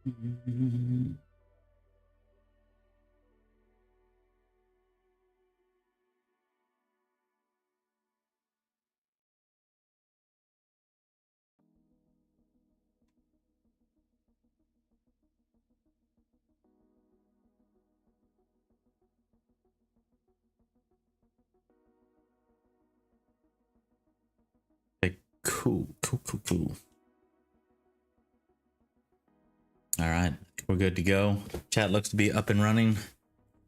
Okay, cool. All right, we're good to go. Chat looks to be up and running,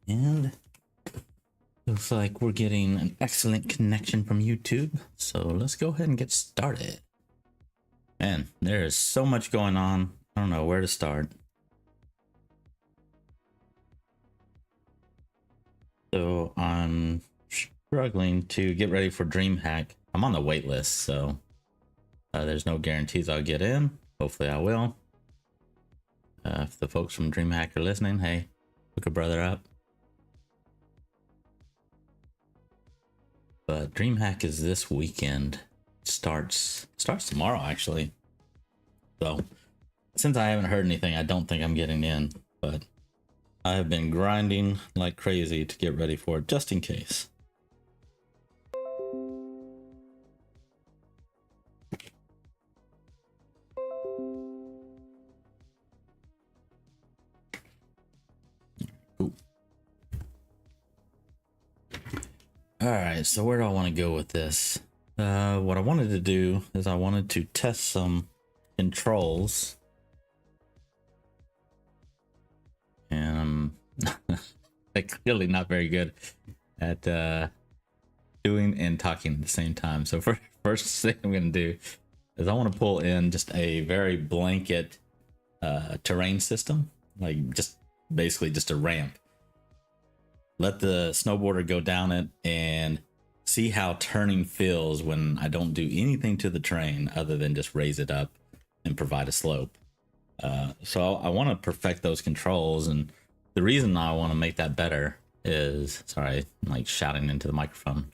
and looks like we're getting an excellent connection from YouTube. So let's go ahead and get started. Man, there is so much going on. I don't know where to start. So I'm struggling to get ready for DreamHack. I'm on the wait list, so there's no guarantees I'll get in. Hopefully I will. If the folks from DreamHack are listening, hey, hook a brother up. But DreamHack is this weekend. Starts tomorrow, actually. So since I haven't heard anything, I don't think I'm getting in. But I have been grinding like crazy to get ready for it, just in case. Ooh. All right, so where do I want to go with this? What I wanted to do is I wanted to test some controls, and I'm clearly not very good at doing and talking at the same time. So first thing I'm gonna do is I want to pull in just a very blanket terrain system, like just basically just a ramp. Let the snowboarder go down it and see how turning feels when I don't do anything to the terrain other than just raise it up and provide a slope. So I want to perfect those controls, and the reason I want to make that better is, sorry, I'm like shouting into the microphone.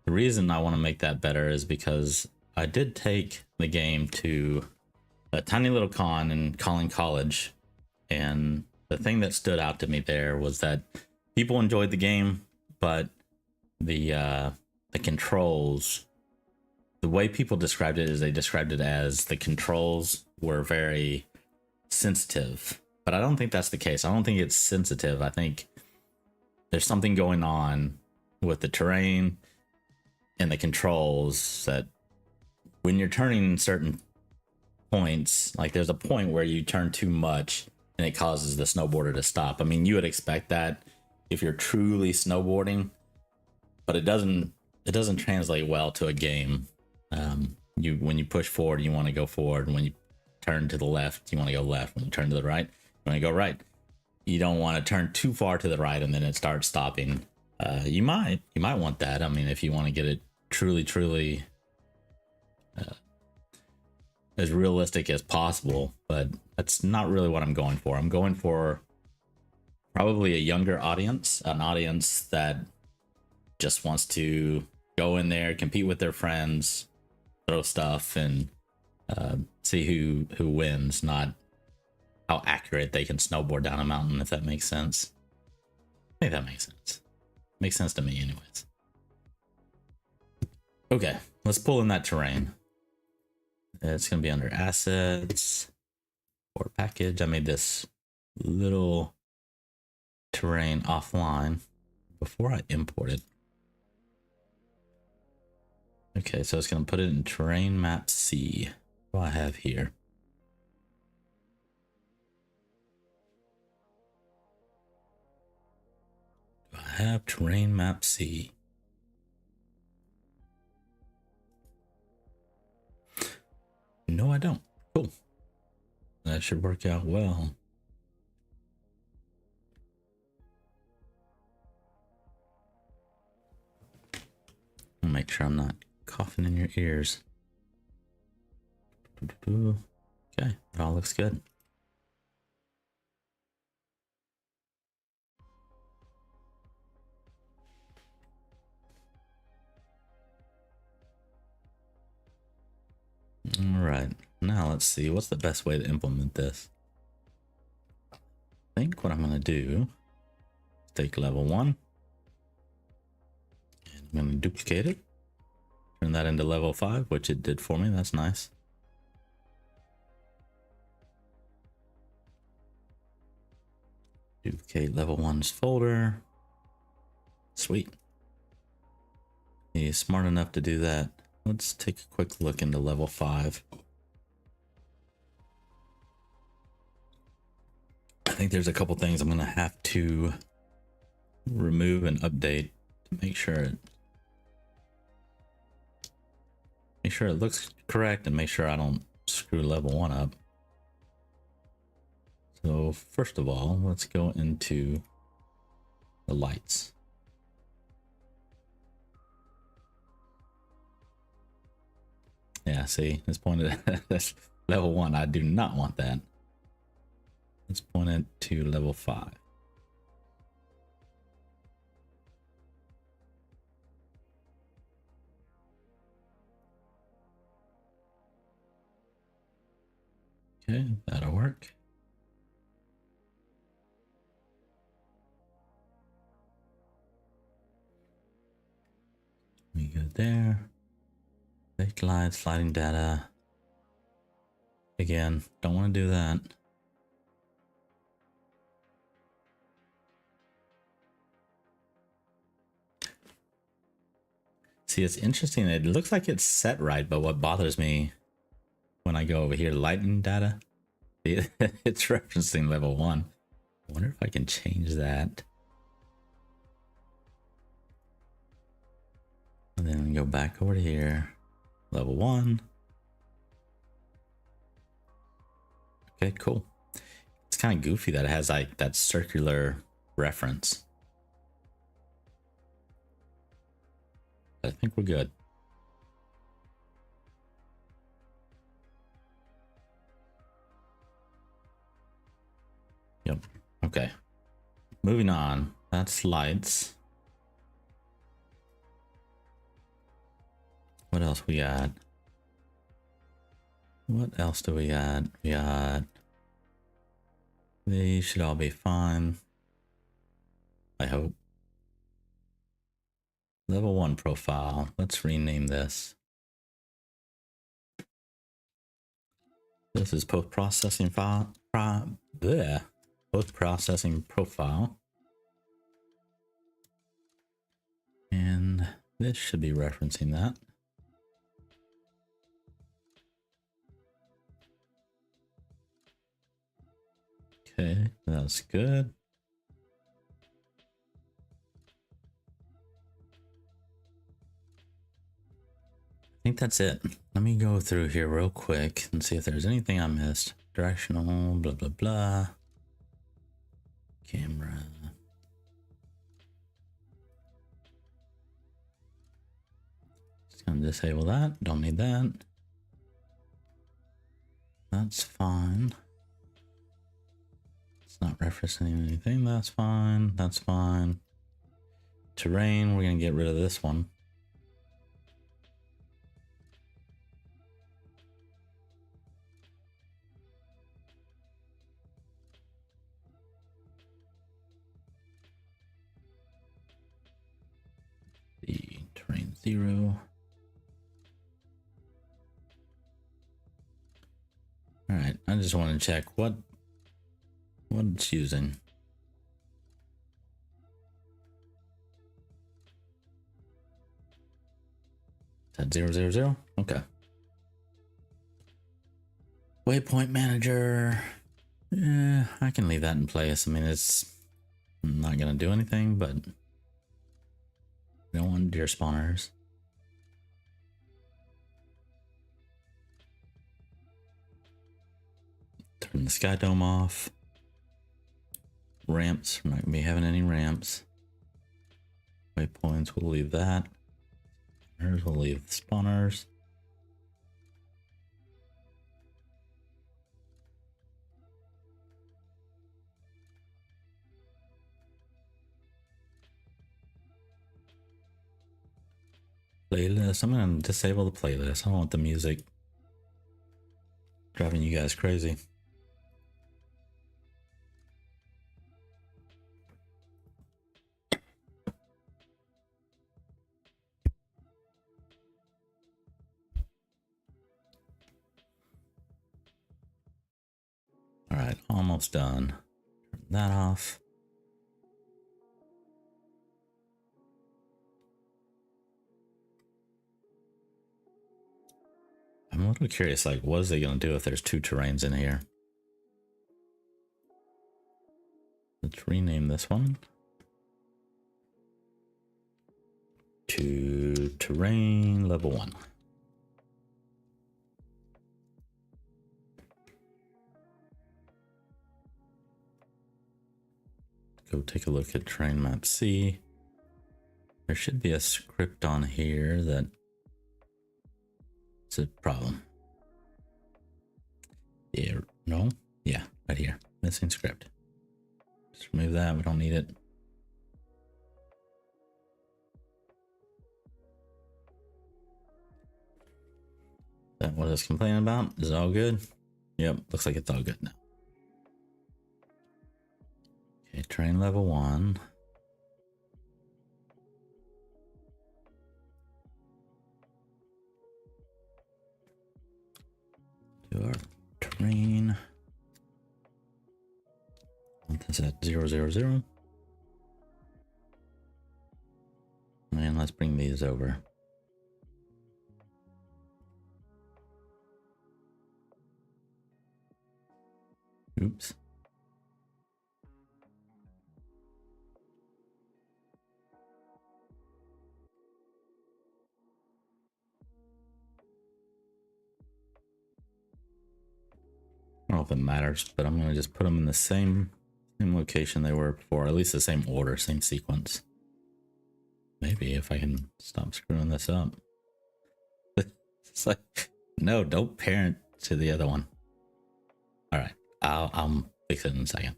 The reason I want to make that better is because I did take the game to a tiny little con in Collin College, and the thing that stood out to me there was that people enjoyed the game, but the controls, the way people described it is they described it as the controls were very sensitive, but I don't think that's the case. I don't think it's sensitive. I think there's something going on with the terrain and the controls that when you're turning certain points, like there's a point where you turn too much and it causes the snowboarder to stop. I mean, you would expect that if you're truly snowboarding, but it doesn't translate well to a game. When you push forward, you want to go forward, and when you turn to the left, you want to go left. When you turn to the right, you want to go right. You don't want to turn too far to the right and then it starts stopping. You might want that. I mean, if you want to get it truly as realistic as possible, but that's not really what I'm going for. I'm going for probably a younger audience, an audience that just wants to go in there, compete with their friends, throw stuff, and see who wins, not how accurate they can snowboard down a mountain, if that makes sense. I think that makes sense. Makes sense to me anyways. Okay, let's pull in that terrain. It's gonna be under assets or package. I made this little terrain offline before I import it. Okay, so it's gonna put it in terrain map C. What do I have here? Do I have terrain map C? No, I don't. Cool. That should work out well. I'll make sure I'm not coughing in your ears. Okay, it all looks good. All right, now let's see, what's the best way to implement this? think what I'm gonna do is take level 1 and I'm gonna duplicate it, turn that into level 5, which it did for me. That's nice. Duplicate level 1's folder. Sweet. He's smart enough to do that. Let's take a quick look into level 5. I think there's a couple things I'm gonna have to remove and update to make sure it looks correct and make sure I don't screw level 1 up. So first of all, let's go into the lights. Yeah, see, it's pointed that's level 1. I do not want that. Let's point it to level 5. Okay, that'll work. We go there. Fake lights, sliding data. Again, don't want to do that. See, it's interesting. It looks like it's set right, but what bothers me when I go over here, lighting data, it's referencing level 1. I wonder if I can change that. And then go back over to here, level 1. Okay, cool. It's kind of goofy that it has like that circular reference. But I think we're good. Yep. Okay. Moving on. That's lights. What else we got? What else do we got? We got... These should all be fine. I hope. Level 1 profile. Let's rename this. This is post-processing file. Post-processing profile. And this should be referencing that. Okay, that's good. I think that's it. Let me go through here real quick and see if there's anything I missed. Directional, blah, blah, blah. Camera. Just gonna disable that. Don't need that. That's fine. It's not referencing anything. That's fine. That's fine. Terrain, we're gonna get rid of this one. The terrain 0. All right, I just want to check what it's using. Is that 000? Okay. Waypoint manager. Yeah, I can leave that in place. I mean, it's not gonna do anything, but we don't want deer spawners. Turn the sky dome off. Ramps, we're not gonna be having any ramps. Waypoints, we'll leave that. We'll leave the spawners. Playlist, I'm gonna disable the playlist. I don't want the music driving you guys crazy. almost done. Turn that off. I'm a little curious, like, what is it going to do if there's two terrains in here? Let's rename this one to terrain level 1. Go take a look at terrain map C. There should be a script on here that it's a problem. Yeah, no? Yeah, right here. Missing script. Just remove that, we don't need it. Is that what it's complaining about? Is it all good? Yep, looks like it's all good now. Okay, terrain level 1. Do our terrain. That's at 000. And let's bring these over. Oops. I don't know if it matters, but I'm going to just put them in the same location they were before, at least the same order, same sequence. Maybe if I can stop screwing this up. It's like, no, don't parent to the other one. All right, I'll fix it in a second.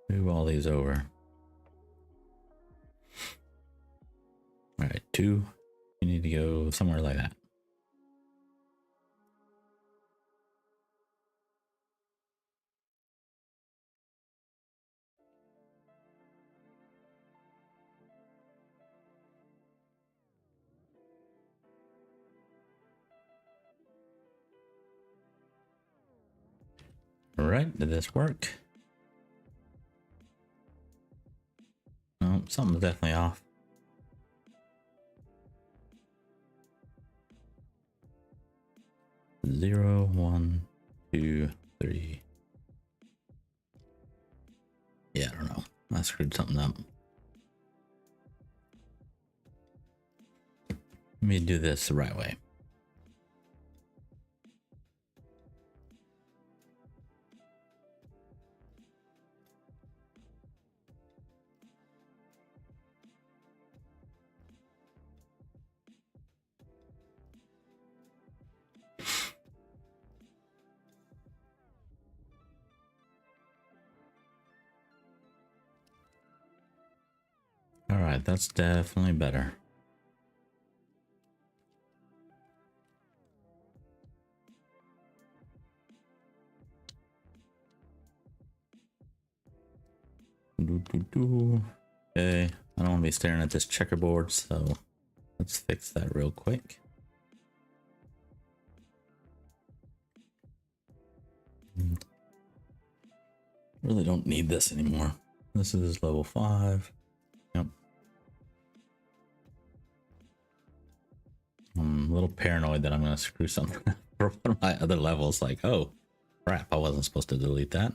Move all these over. All right, 2. You need to go somewhere like that. All right, did this work? No, something's definitely off. Zero, 1, 2, 3. Yeah, I don't know. I screwed something up. Let me do this the right way. All right, that's definitely better. Okay, I don't want to be staring at this checkerboard, so let's fix that real quick. Really don't need this anymore. This is level 5. Yep. I'm a little paranoid that I'm going to screw something up for one of my other levels. Like, oh, crap, I wasn't supposed to delete that.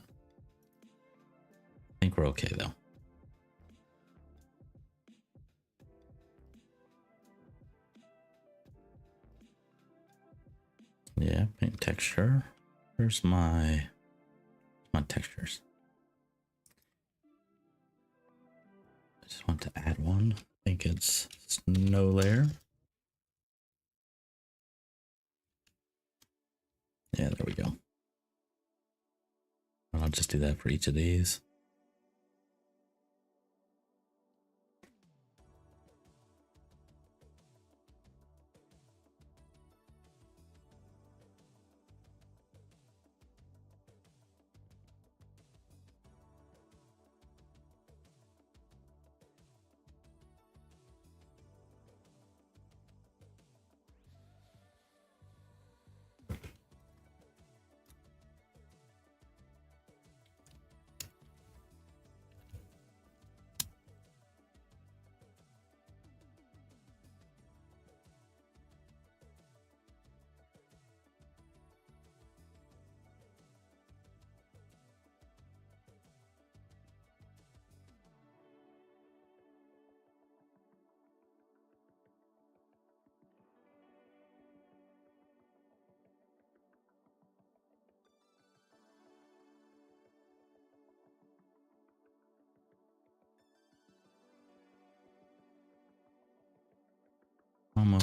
I think we're okay, though. Yeah, paint texture. Where's my textures? I just want to add one. I think it's snow layer. Yeah, there we go. I'll just do that for each of these.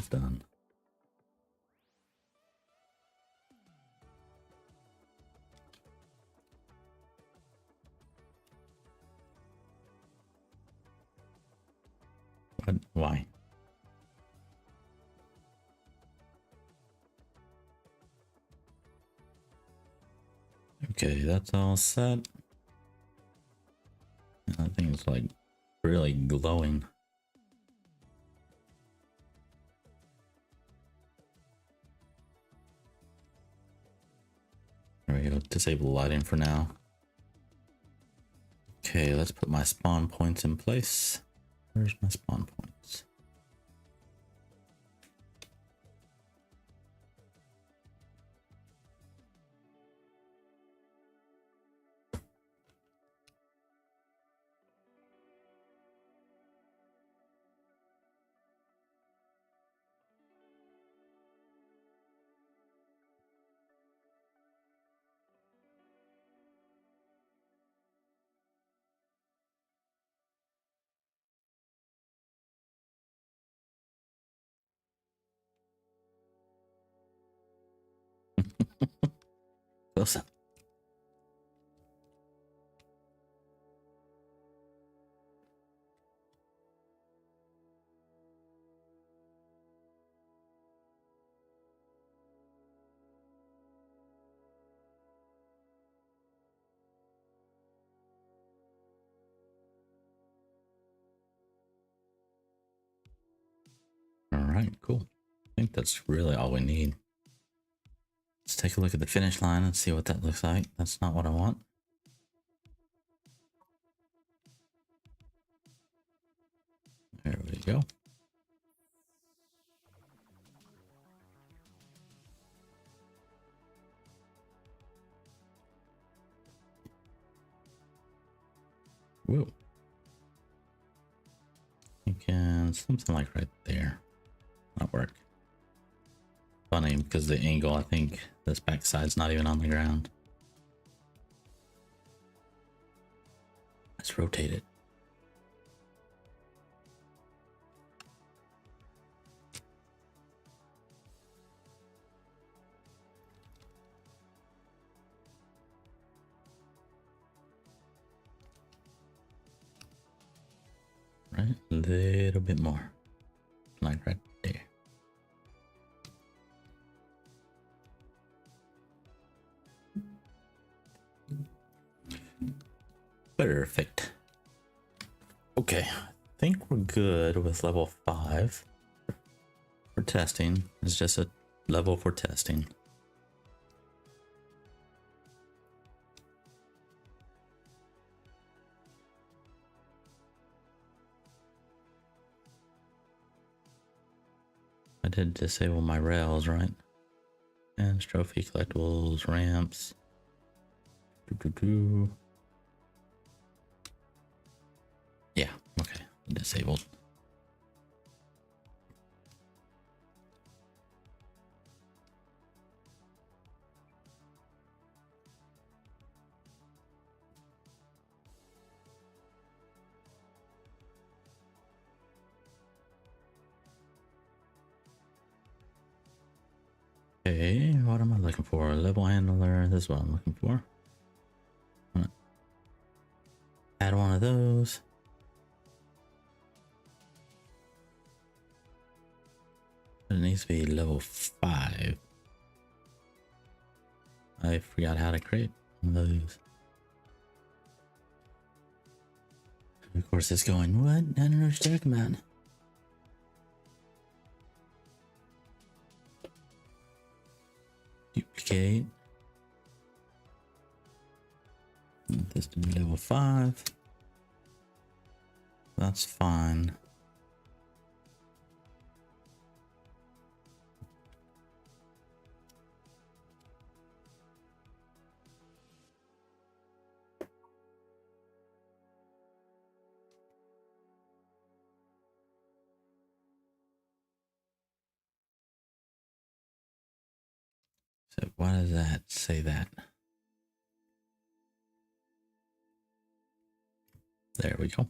almost done. What? Why? Okay, that's all set. I think it's like really glowing. There we go. Disable lighting for now. Okay, let's put my spawn points in place. Where's my spawn points? Close up. All right, cool. I think that's really all we need. Let's take a look at the finish line and see what that looks like. That's not what I want. There we go. Whoa. I can something like right there. Not work. Funny because the angle, I think this backside's not even on the ground. Let's rotate it. Right, a little bit more. Like right there. Perfect. Okay, I think we're good with level 5 for testing. It's just a level for testing. I did disable my rails, right? And trophy collectibles, ramps. Yeah, okay, disabled. Okay, what am I looking for? Level handler, this is what I'm looking for. Add one of those. It needs to be level 5. I forgot how to create one of those. Of course it's going, what? I don't know what you're talking about. Duplicate. This to be level 5. That's fine. So why does that say that? There we go.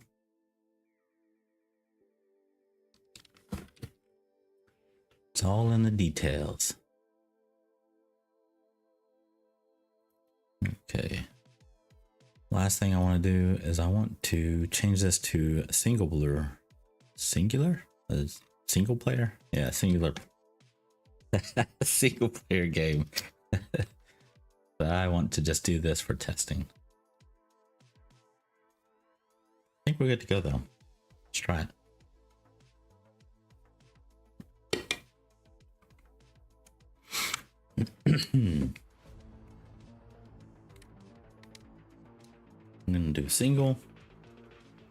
It's all in the details. Okay. Last thing I want to do is I want to change this to singular. Singular? Single player? Yeah, singular. Single player game. But I want to just do this for testing. I think we're good to go though. Let's try it. I'm gonna do single.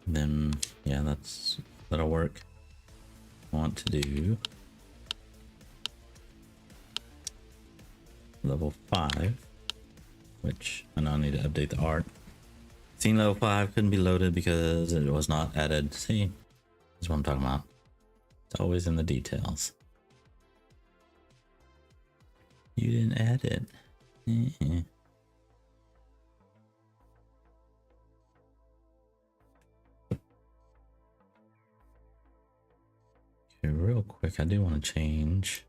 Then yeah, that'll work. I want to do level 5, which I now need to update the art. Scene level 5 couldn't be loaded because it was not added. See, that's what I'm talking about. It's always in the details. You didn't add it. Okay, real quick, I do want to change.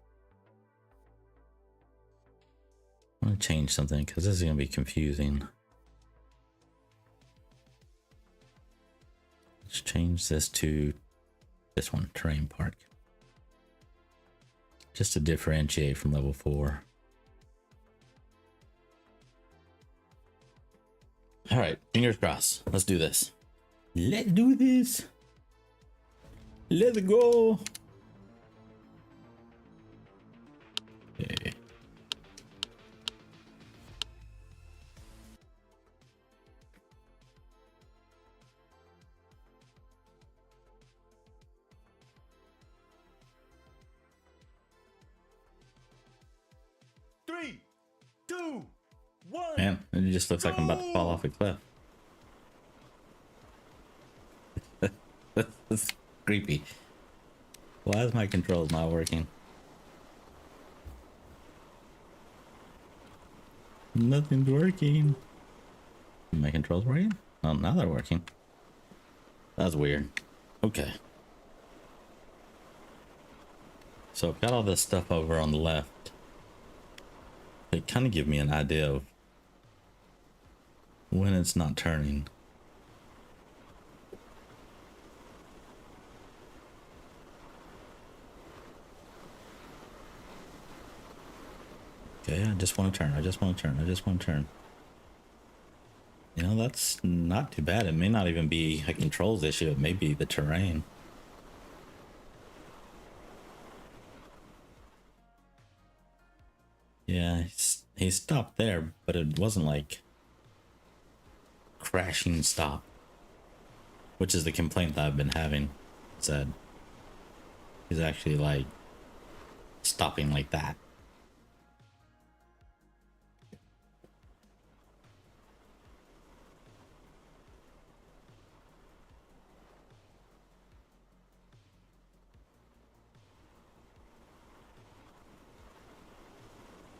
I want to change something because this is going to be confusing. Let's change this to this one, terrain park. Just to differentiate from level 4. All right, fingers crossed. Let's do this. Let's do this. Let's go. Okay. Three, two, one. Man, it just looks like I'm about to fall off a cliff. That's creepy. Why is my controls not working? Nothing's working. My controls working? Oh, now they're working. That's weird. Okay. So I've got all this stuff over on the left. It kind of give me an idea of when it's not turning. Okay, I just want to turn. I just want to turn. I just want to turn. You know, that's not too bad. It may not even be a controls issue. It may be the terrain. Yeah, he stopped there, but it wasn't like crashing stop, which is the complaint that I've been having. Said he's actually like stopping like that.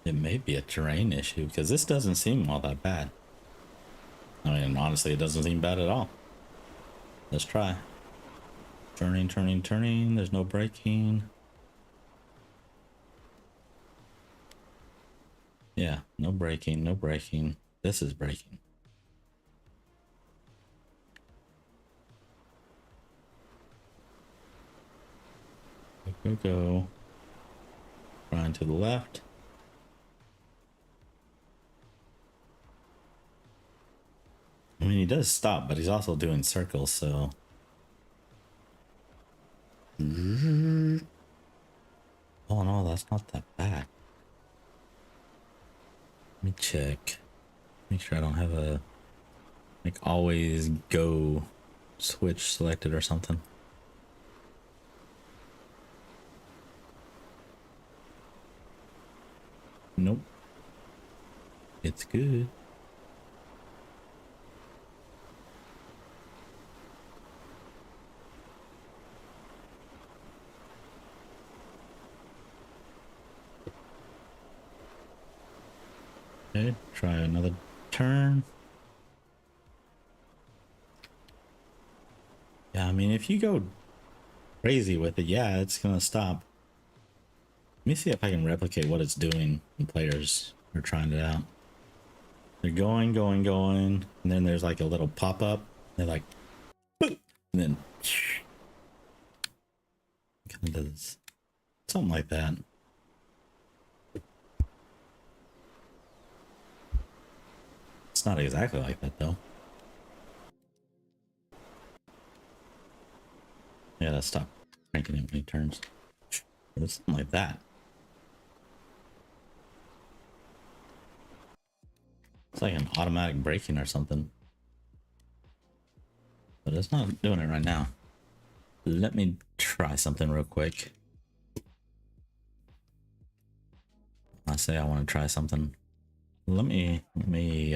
It may be a terrain issue because this doesn't seem all that bad. I mean, honestly, it doesn't seem bad at all. Let's try. Turning, turning, turning. There's no braking. Yeah, no braking, no braking. This is braking. Go, go, go. Trying to the left. I mean, he does stop, but he's also doing circles, so. All in all, that's not that bad. Let me check. Make sure I don't have a, like, always go switch selected or something. Nope. It's good. Okay, try another turn. Yeah, I mean, if you go crazy with it, yeah, it's gonna stop. Let me see if I can replicate what it's doing when players are trying it out. They're going, and then there's like a little pop-up. They're like, boop, and then kind of does something like that. It's not exactly like that though. Yeah, let's stop cranking it when he turns. But it's something like that. It's like an automatic braking or something. But it's not doing it right now. Let me try something real quick. I say I want to try something. Let me let me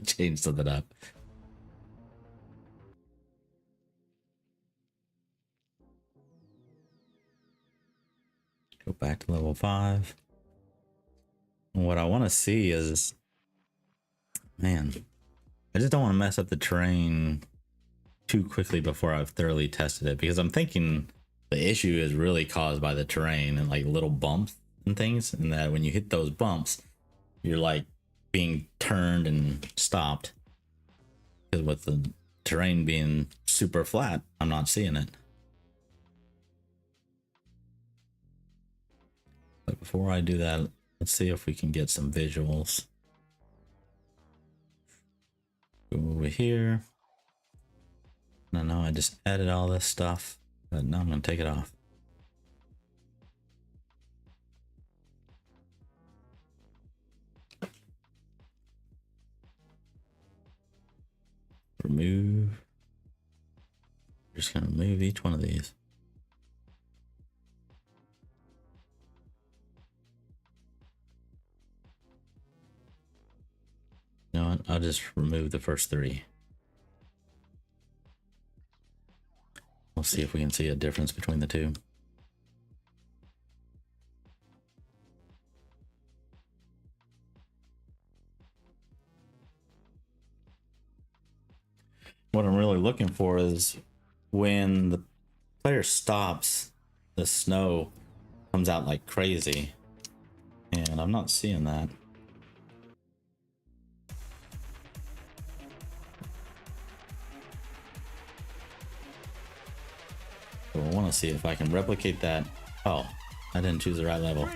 change something up. Go back to level 5. And what I want to see is, man, I just don't want to mess up the terrain too quickly before I've thoroughly tested it, because I'm thinking the issue is really caused by the terrain and like little bumps and things, and that when you hit those bumps, you're like being turned and stopped. Because with the terrain being super flat, I'm not seeing it. But before I do that, let's see if we can get some visuals. Go over here. I know I just added all this stuff, but now I'm going to take it off. Remove. Just going to remove each one of these. You know what? I'll just remove the first 3. We'll see if we can see a difference between the two. What I'm really looking for is when the player stops, the snow comes out like crazy. And I'm not seeing that. So I want to see if I can replicate that. Oh, I didn't choose the right level.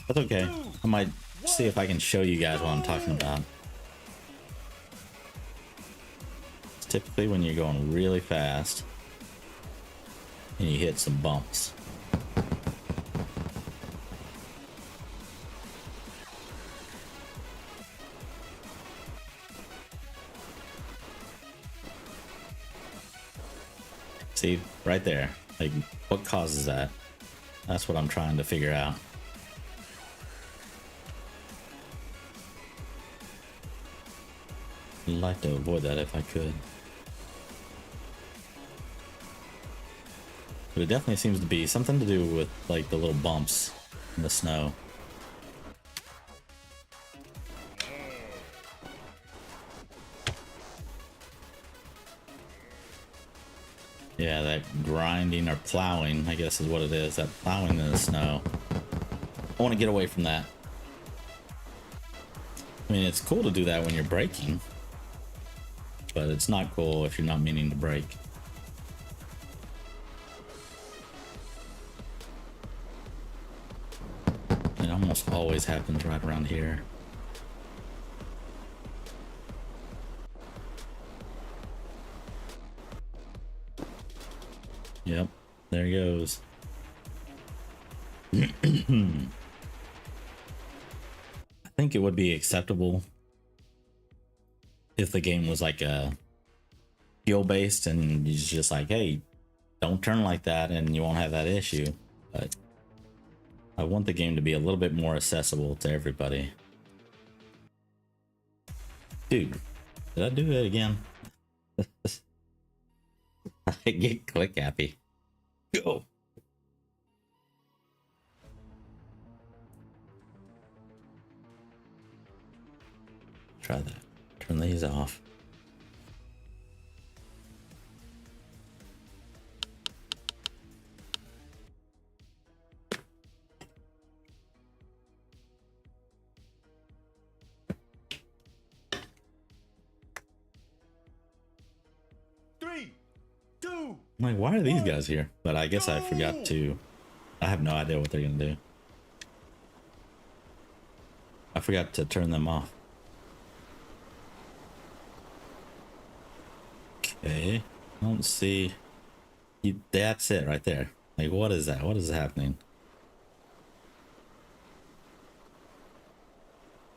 That's okay. I might see if I can show you guys what I'm talking about. It's typically when you're going really fast and you hit some bumps. See, right there. Like, what causes that? That's what I'm trying to figure out. I'd like to avoid that if I could. But it definitely seems to be something to do with like the little bumps in the snow. Yeah, that grinding or plowing, I guess is what it is. That plowing in the snow. I want to get away from that. I mean, it's cool to do that when you're braking, but it's not cool if you're not meaning to brake. It almost always happens right around here. Yep, there he goes. I think it would be acceptable if the game was like a skill based and it's just like, hey, don't turn like that and you won't have that issue. But I want the game to be a little bit more accessible to everybody. Dude, did I do it again? I get click happy. Go. Try that. Turn these off. I'm like, why are these guys here? But I guess I forgot to. I have no idea what they're gonna do. I forgot to turn them off. Okay, I don't see. That's it right there. Like, what is that? What is happening?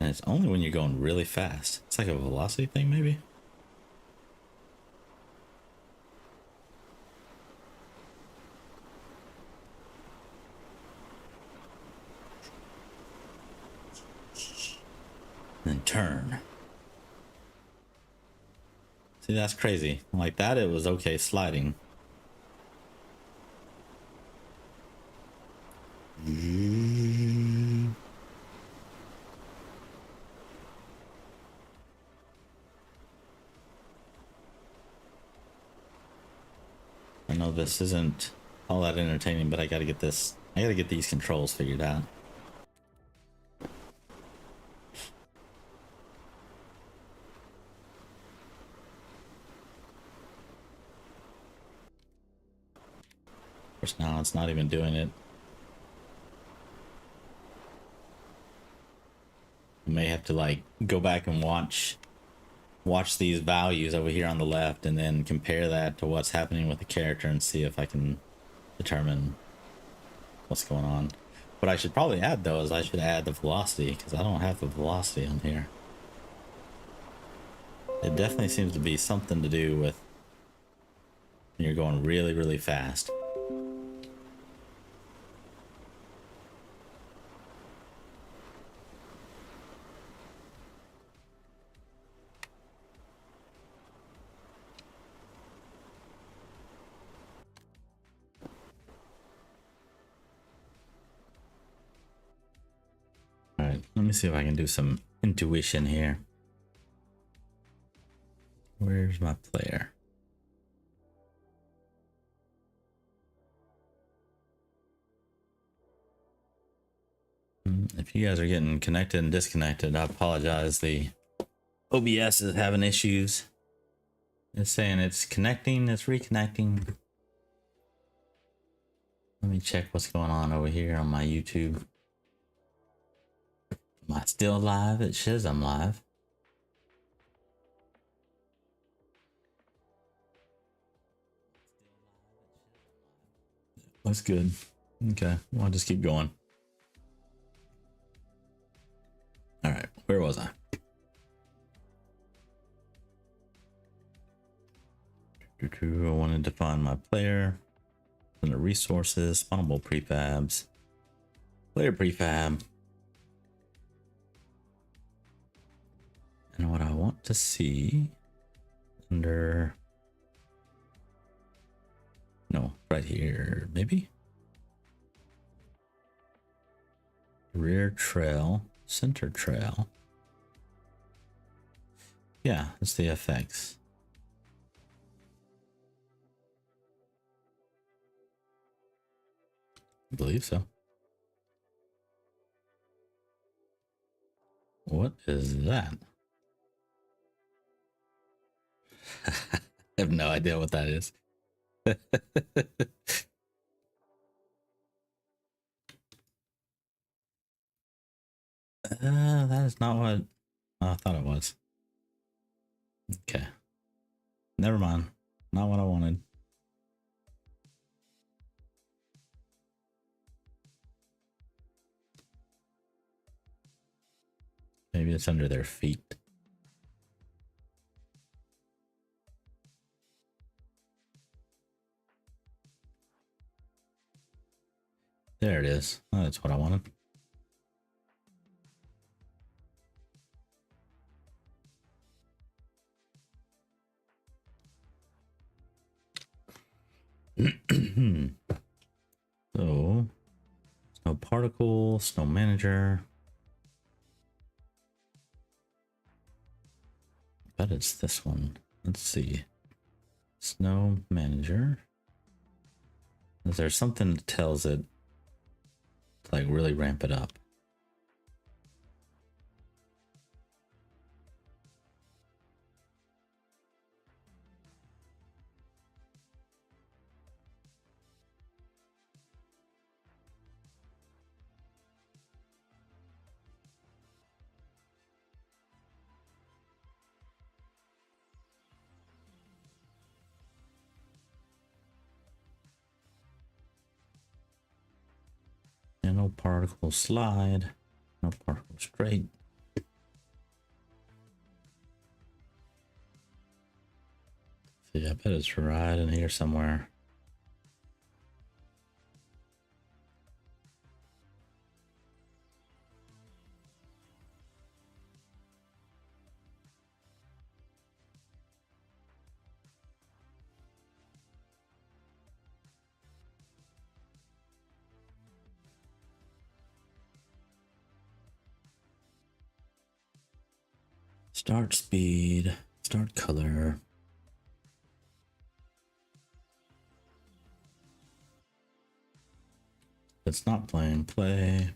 And it's only when you're going really fast. It's like a velocity thing, maybe? Then turn. See, that's crazy. Like that, it was okay sliding. I know this isn't all that entertaining, but I gotta get this. I gotta get these controls figured out. Of course, now it's not even doing it. I may have to like go back and watch these values over here on the left and then compare that to what's happening with the character and see if I can determine what's going on. What I should probably add though is I should add the velocity, because I don't have the velocity on here. It definitely seems to be something to do with when you're going really, really fast. All right, let me see if I can do some intuition here. Where's my player? If you guys are getting connected and disconnected, I apologize. The OBS is having issues. It's saying it's connecting, it's reconnecting. Let me check what's going on over here on my YouTube. Am I still live? It says I'm live. That's good. Okay, well, I'll just keep going. All right, where was I? I wanted to find my player. Under resources, spawnable prefabs, player prefab. And what I want to see under, no, right here, maybe. Rear trail, center trail. Yeah, it's the FX. I believe so. What is that? I have no idea what that is. That is not what I thought it was. Okay. Never mind. Not what I wanted. Maybe it's under their feet. There it is. Oh, that's what I wanted. So, snow particle, snow manager. But it's this one. Let's see. Snow manager. Is there something that tells it to like really ramp it up? And no particle slide, no particle straight. See, I bet it's right in here somewhere. Start speed, start color. It's not playing, play.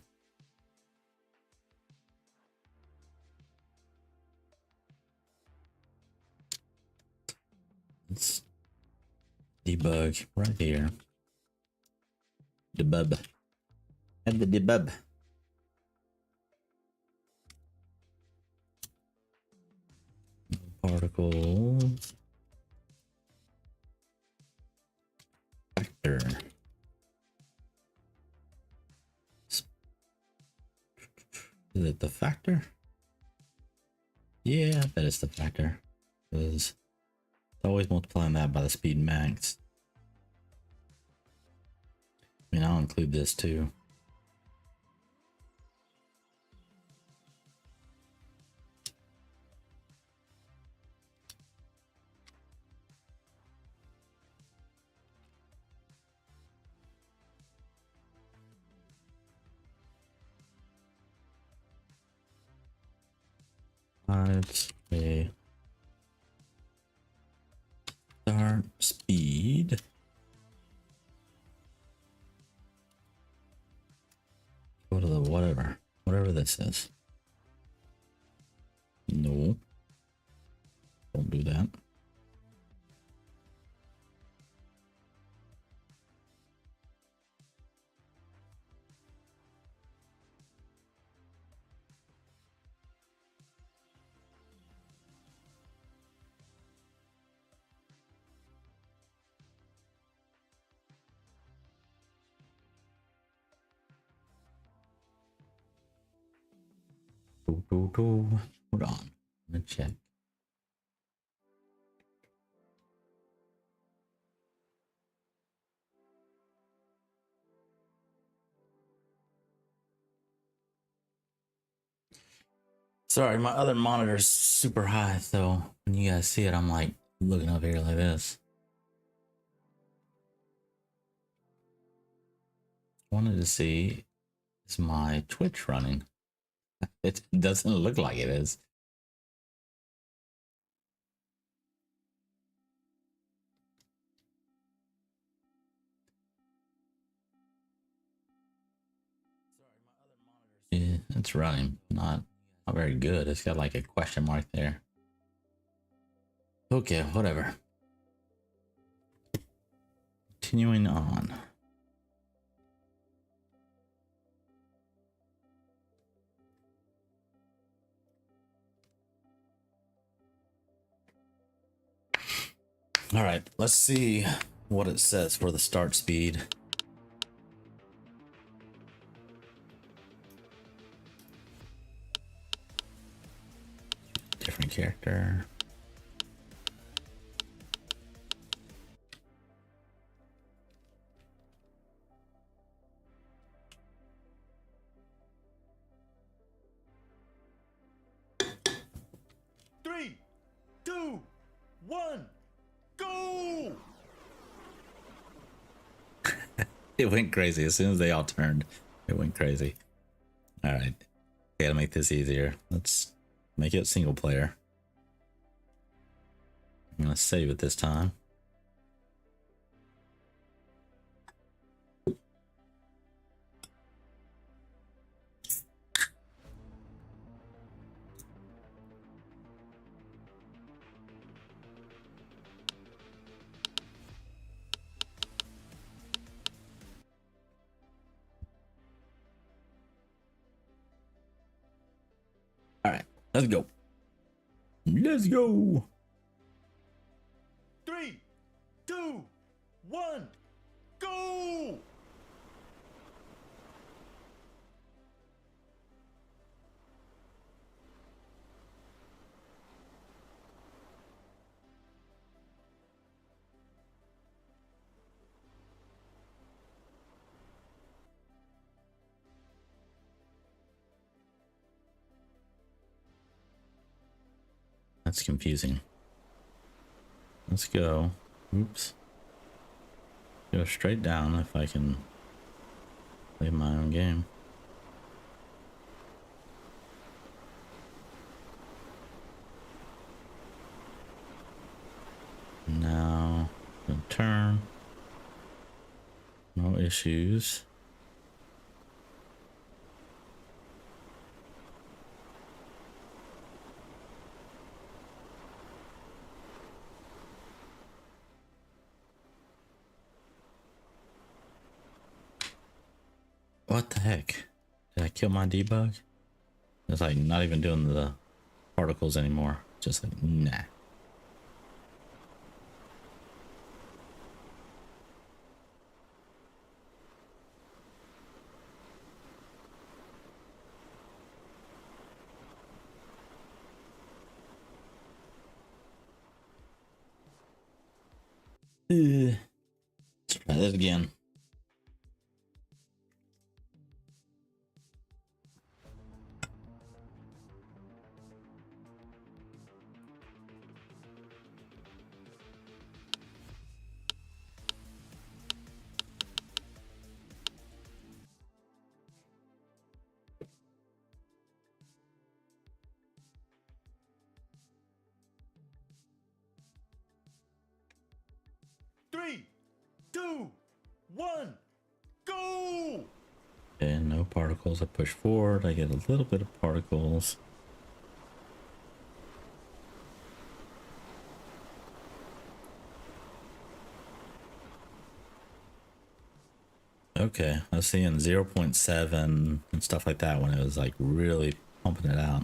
Let's debug right here. Debug. Add the debug. Particles. Factor. Is it the factor? Yeah, I bet it's the factor. Because it's always multiplying that by the speed max. I mean, I'll include this too. Let's say start speed. Go to the whatever this is. No, don't do that. Hold on, let me check. Sorry, my other monitor's super high, so when you guys see it, I'm like looking up here like this. Wanted to see, is my Twitch running? It doesn't look like it is. Yeah, it's running. Not very good. It's got like a question mark there. Okay, whatever. Continuing on. All right, let's see what it says for the start speed. Different character. Three, two, one, go! It went crazy as soon as they all turned. It went crazy. All right, gotta make this easier. Let's make it single player. I'm gonna save it this time. All right, let's go. Let's go. Three, two, one, go! That's confusing. Let's go. Oops. Go straight down if I can play my own game. Now, gonna turn. No issues. What the heck? Did I kill my debug? It's like not even doing the particles anymore. Just like, nah. Let's try this again. Three, two, one, go! And no particles. I push forward. I get a little bit of particles. Okay, I was seeing 0.7 and stuff like that when it was like really pumping it out.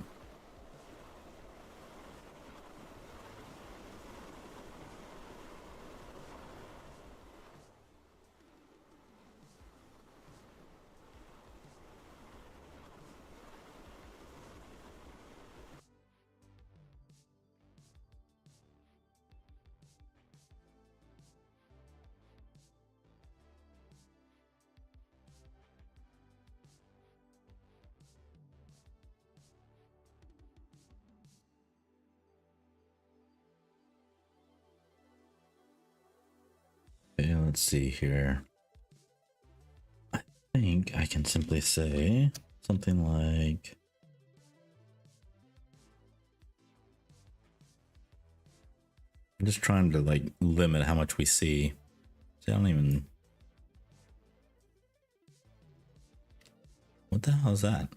Okay, let's see here. I think I can simply say something like I'm just trying to like limit how much we see. See, I don't even. What the hell is that?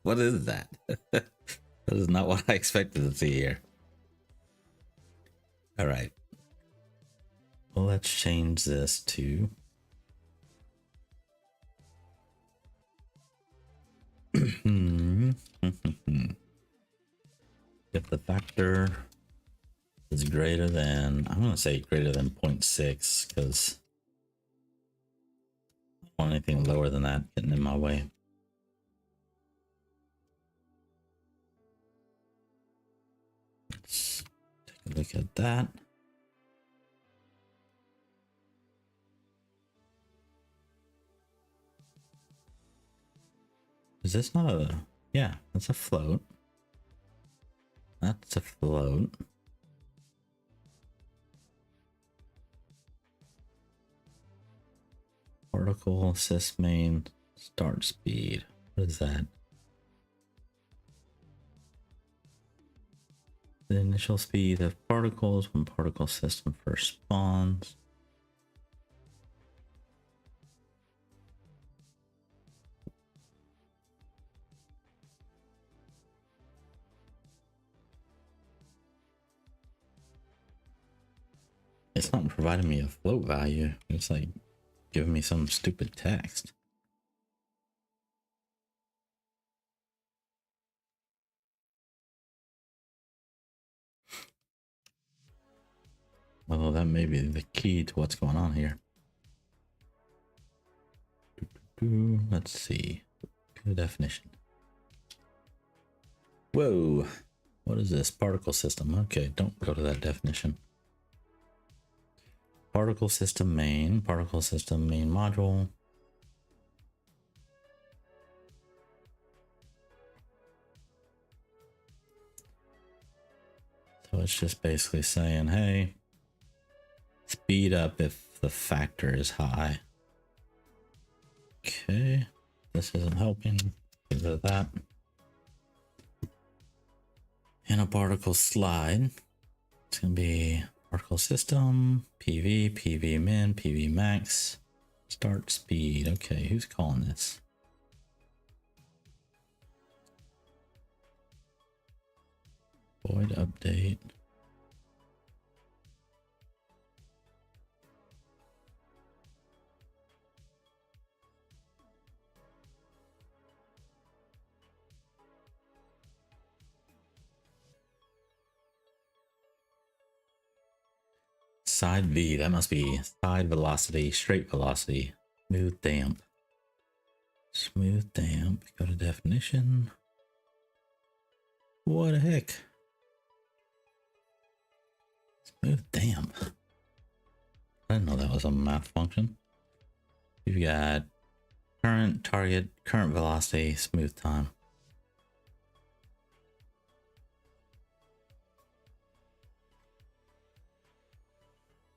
What is that? That is not what I expected to see here. All right. Well, let's change this to if the factor is greater than, I'm going to say greater than 0.6 because I don't want anything lower than that getting in my way. Let's take a look at that. Is this not a, yeah, that's a float. That's a float. Particle assist main start speed. What is that? The initial speed of particles when particle system first spawns. It's not providing me a float value. It's like giving me some stupid text. Although that may be the key to what's going on here. Let's see. Good definition. Whoa. What is this? Particle system. Okay, don't go to that definition. Particle system main module. So it's just basically saying, hey, speed up if the factor is high. Okay, this isn't helping. Get rid of that. And a particle slide. It's gonna be particle system, PV, PV min, PV max, start speed. Okay, who's calling this? Void update. Side V, that must be side velocity, straight velocity, smooth damp. Smooth damp, go to definition. What the heck? Smooth damp. I didn't know that was a math function. You've got current, target, current velocity, smooth time.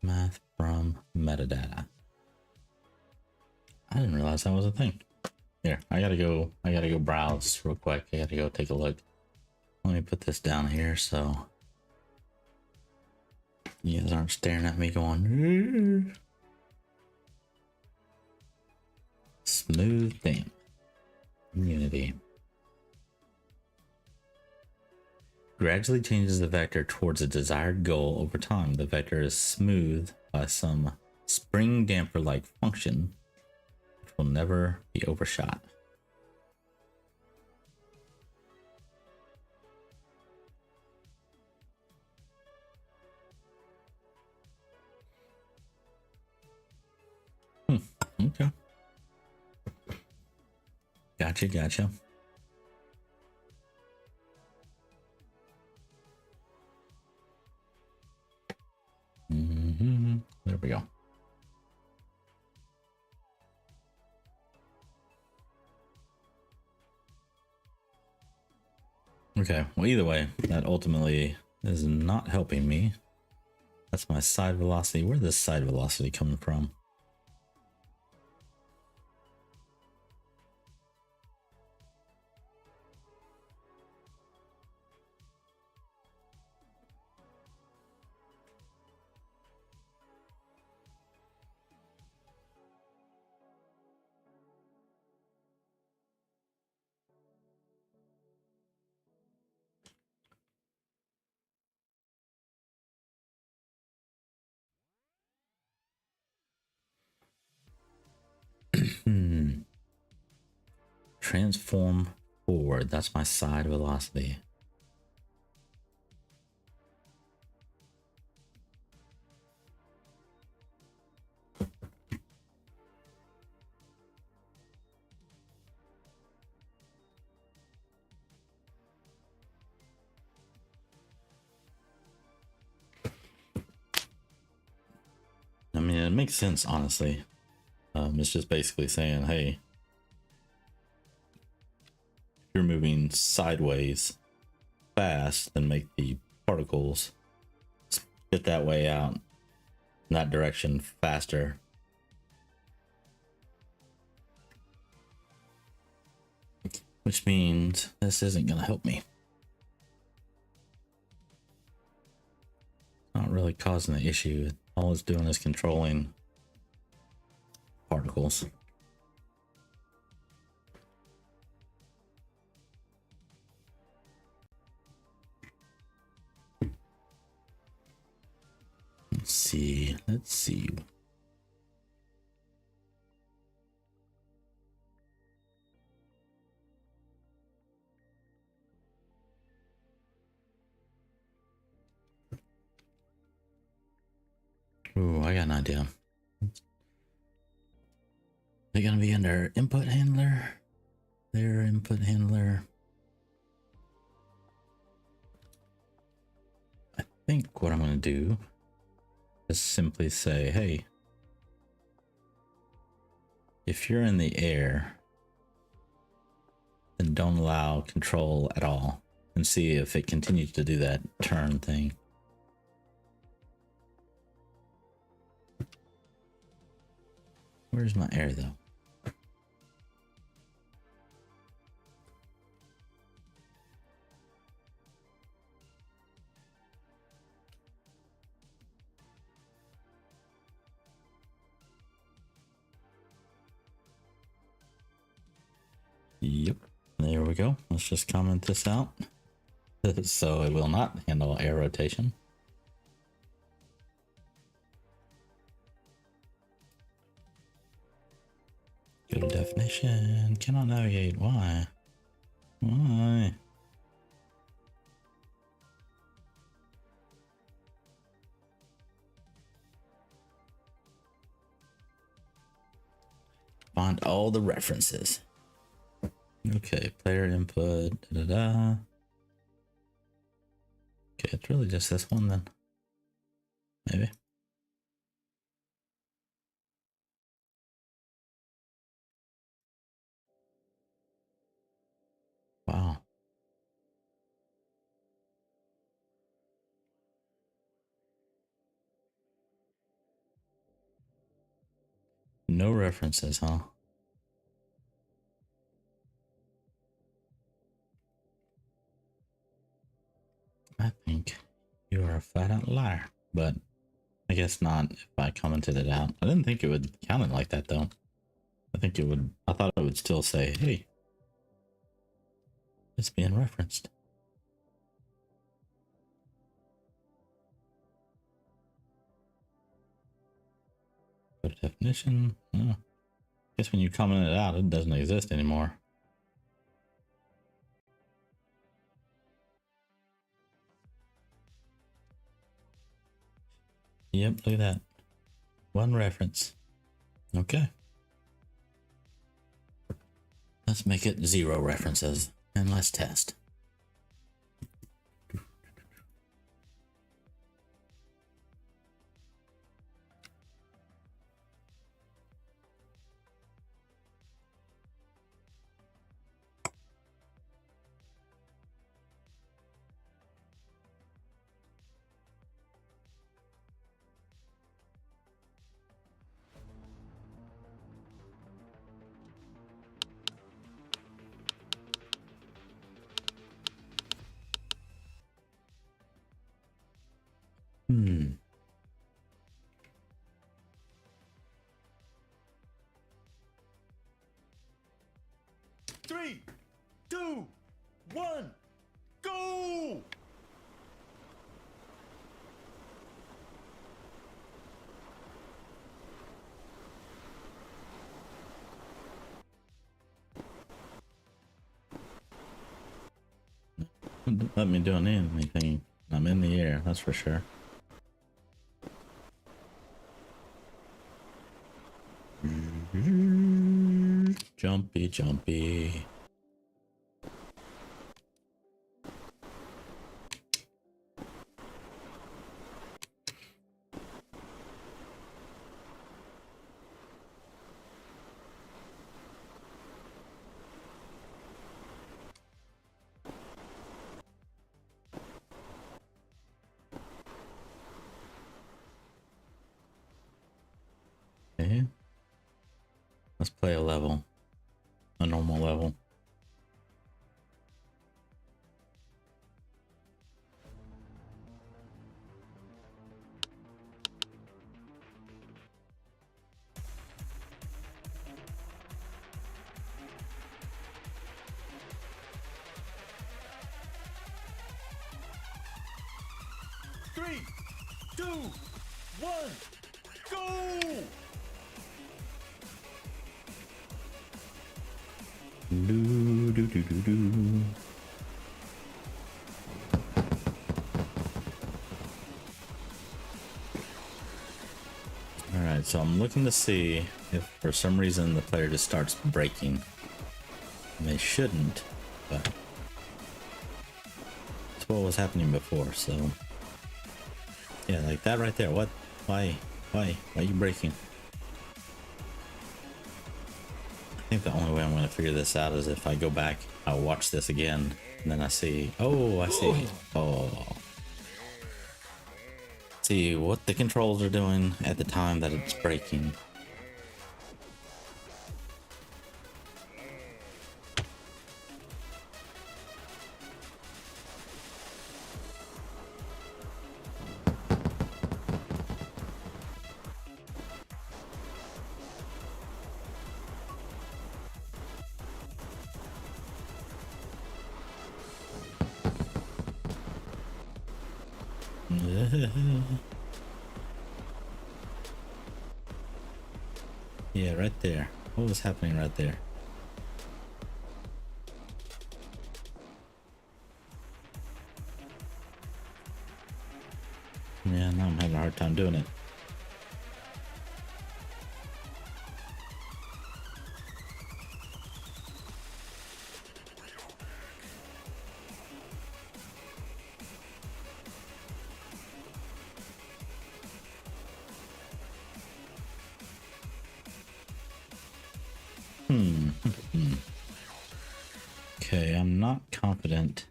Math from metadata. I didn't realize that was a thing. Here, I gotta go browse real quick. I gotta go take a look. Let me put this down here so you guys aren't staring at me going smooth damp. Unity. Gradually changes the vector towards a desired goal over time. The vector is smoothed by some spring damper like function, which will never be overshot. Okay. Gotcha. There we go. Okay, well, either way, that ultimately is not helping me. That's my side velocity. Where's this side velocity coming from? Transform forward. That's my side velocity. I mean, it makes sense, honestly. It's just basically saying, hey, if you're moving sideways fast, then make the particles spit that way out in that direction faster. Which means this isn't going to help me. Not really causing the issue. All it's doing is controlling particles. Let's see. Ooh, I got an idea. They're gonna be under input handler. Their input handler. I think what I'm gonna do is simply say, hey, if you're in the air, then don't allow control at all, and see if it continues to do that turn thing. Where's my air though? Yep, there we go. Let's just comment this out. So it will not handle air rotation. Go to definition. Cannot navigate. Why? Why? Find all the references. Okay, player input. Da, da, da. Okay, it's really just this one then. Maybe. Wow. No references, huh? I think you are a flat out liar, but I guess not if I commented it out. I didn't think it would count it like that though. I think it would, I thought it would still say, hey, it's being referenced. Go to definition. Oh. I guess when you comment it out, it doesn't exist anymore. Yep, look at that. One reference. Okay. Let's make it 0 references and let's test. Hmm. Three, two, one, go! Don't let me do anything. I'm in the air, that's for sure. Jumpy, jumpy. Okay. Let's play a level. A normal level. Three, two, one, go! Do, do, do, do, do. Alright, so I'm looking to see if for some reason the player just starts braking. And they shouldn't, but that's what was happening before, so yeah, like that right there. What? Why are you braking? I think the only way I'm going to figure this out is if I go back, I'll watch this again, and then I see, oh, I see. Oh. See what the controls are doing at the time that it's braking. Yeah, right there. What was happening right there? Yeah, now I'm having a hard time doing it. Okay, I'm not confident.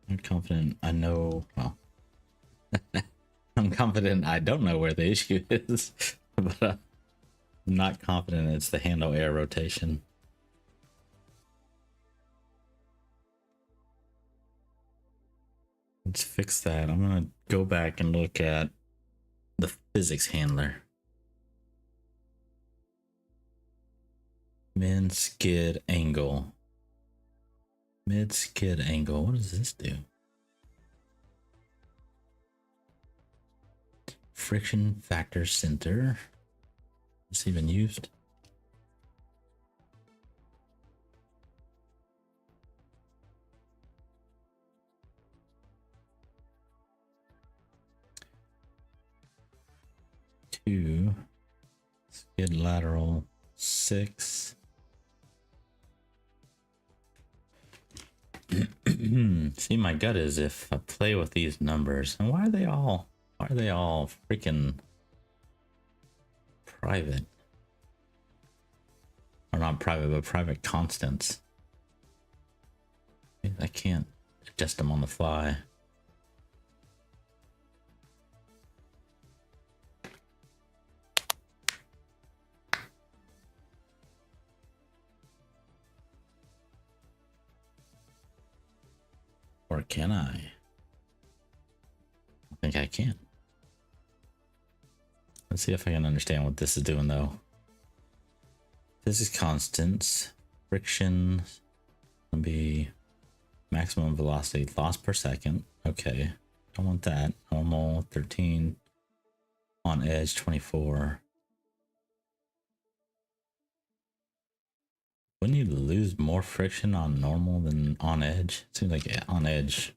I'm confident I know, well, I'm confident I don't know where the issue is, but I'm not confident it's the handle air rotation. Let's fix that. I'm gonna go back and look at the physics handler. Mid skid angle. Mid skid angle. What does this do? Friction factor center. Is this even used? Two. Skid lateral 6. See, my gut is if I play with these numbers, and why are they all freaking private? Or not private, but private constants. I can't adjust them on the fly. Or can I? I think I can. Let's see if I can understand what this is doing though. Physics constants, friction, gonna be maximum velocity loss per second. Okay, don't want that. Normal 13, on edge 24. Wouldn't you lose more friction on normal than on edge? It seems like on edge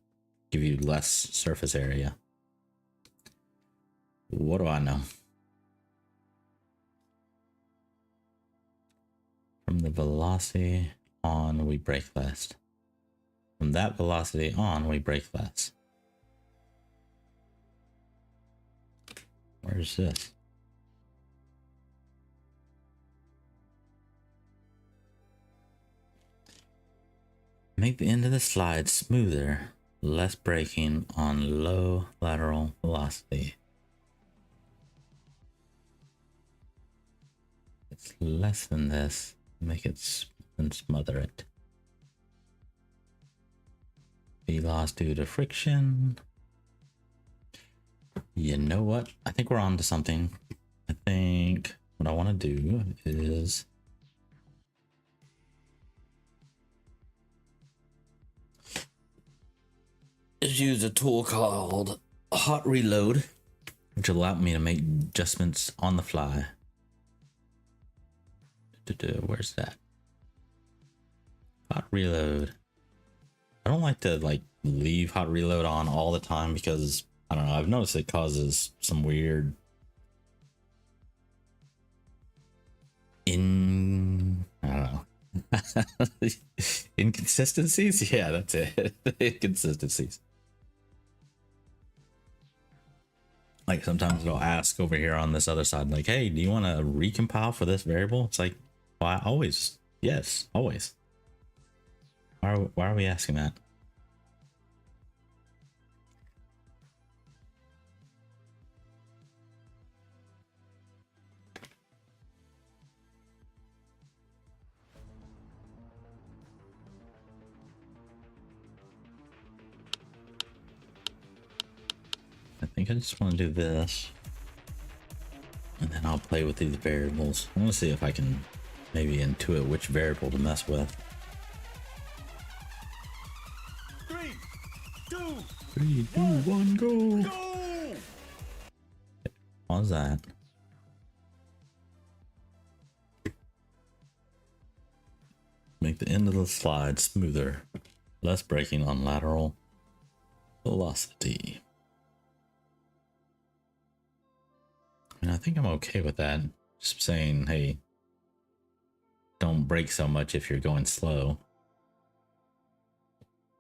give you less surface area. What do I know? From the velocity on, we brake less. From that velocity on, we brake less. Where's this? Make the end of the slide smoother, less braking on low lateral velocity. It's less than this. Make it and smother it. Be lost due to friction. You know what? I think we're on to something. I think what I want to do is use a tool called Hot Reload, which will allow me to make adjustments on the fly. Where's that? Hot Reload. I don't like to leave Hot Reload on all the time because I don't know, I've noticed it causes some weird I don't know. Inconsistencies? Yeah, that's it. Inconsistencies. Like sometimes it'll ask over here on this other side, like, hey, do you want to recompile for this variable? It's like, why? Always. Yes, always. Why are we asking that? I think I just want to do this. And then I'll play with these variables. I want to see if I can maybe intuit which variable to mess with. 2, 3, 2, 1, go! go! What was that? Make the end of the slide smoother, less braking on lateral velocity. And I think I'm okay with that. Just saying, hey, don't brake so much if you're going slow.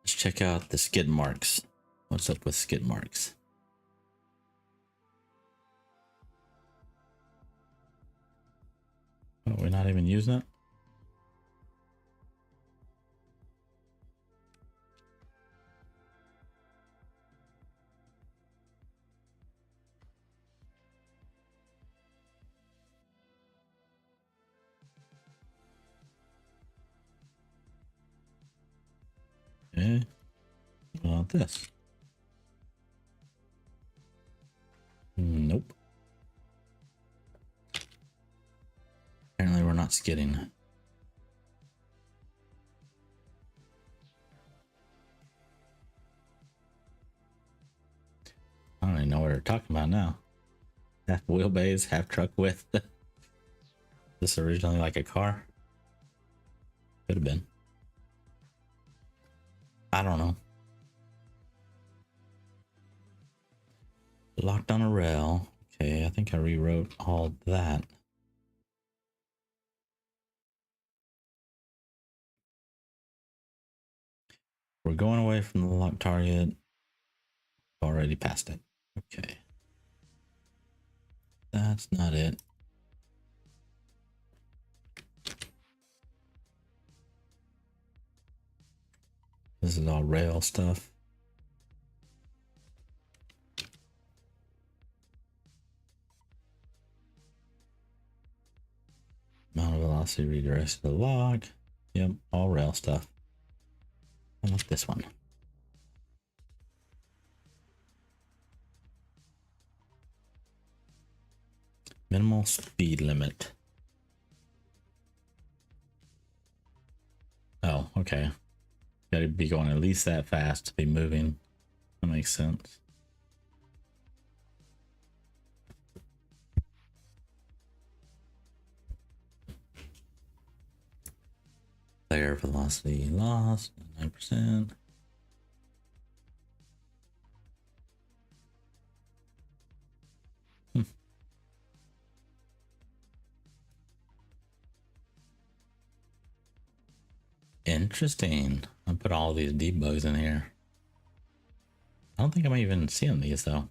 Let's check out the skid marks. What's up with skid marks? Oh, we're not even using it? Okay. What about this? Nope. Apparently we're not skidding. I don't even know what we're talking about now. Half wheelbase, half truck width. This originally like a car? Could have been. I don't know. Locked on a rail. Okay, I think I rewrote all that. We're going away from the lock target. Already passed it. Okay. That's not it. This is all rail stuff. Amount of velocity redirects to the log. Yep, all rail stuff. How about this one? Minimal speed limit. Oh, okay. Gotta be going at least that fast to be moving. That makes sense. Player velocity lost 9%. Interesting. I put all these debugs in here. I don't think I'm even seeing these though.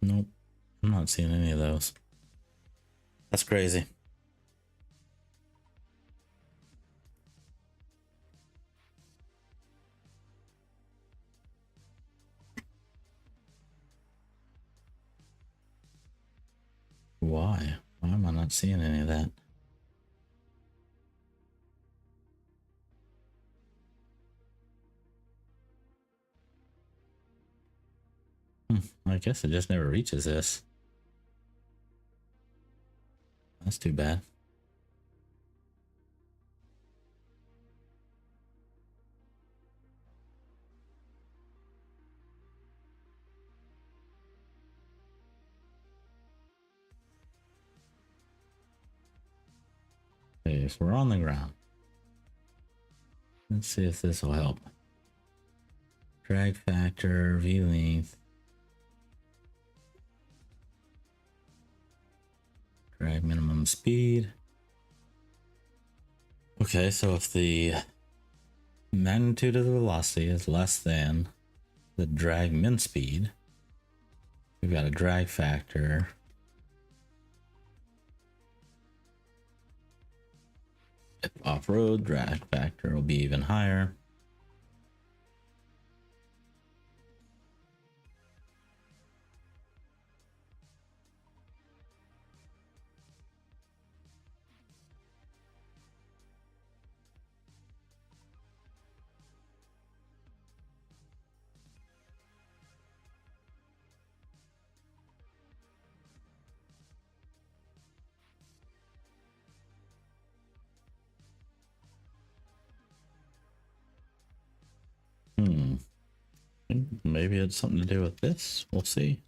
Nope. I'm not seeing any of those. That's crazy. Why? Why am I not seeing any of that? I guess it just never reaches this. That's too bad. Okay, so we're on the ground. Let's see if this will help. Drag factor, V length. Drag minimum speed. Okay, so if the magnitude of the velocity is less than the drag min speed, we've got a drag factor. If off-road, drag factor will be even higher. Hmm. Maybe it's something to do with this. We'll see.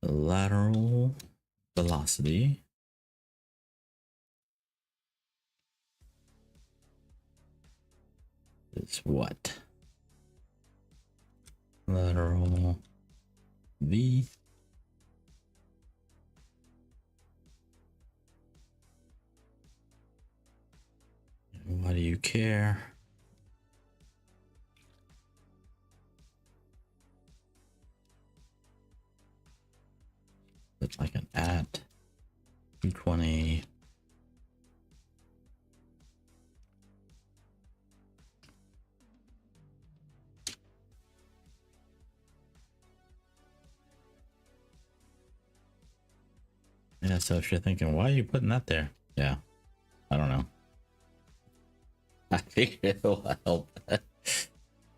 Lateral velocity. Is what? Lateral V. Why do you care? Looks like an at 220. Yeah, so if you're thinking, why are you putting that there? Yeah, I don't know. I figure it'll help.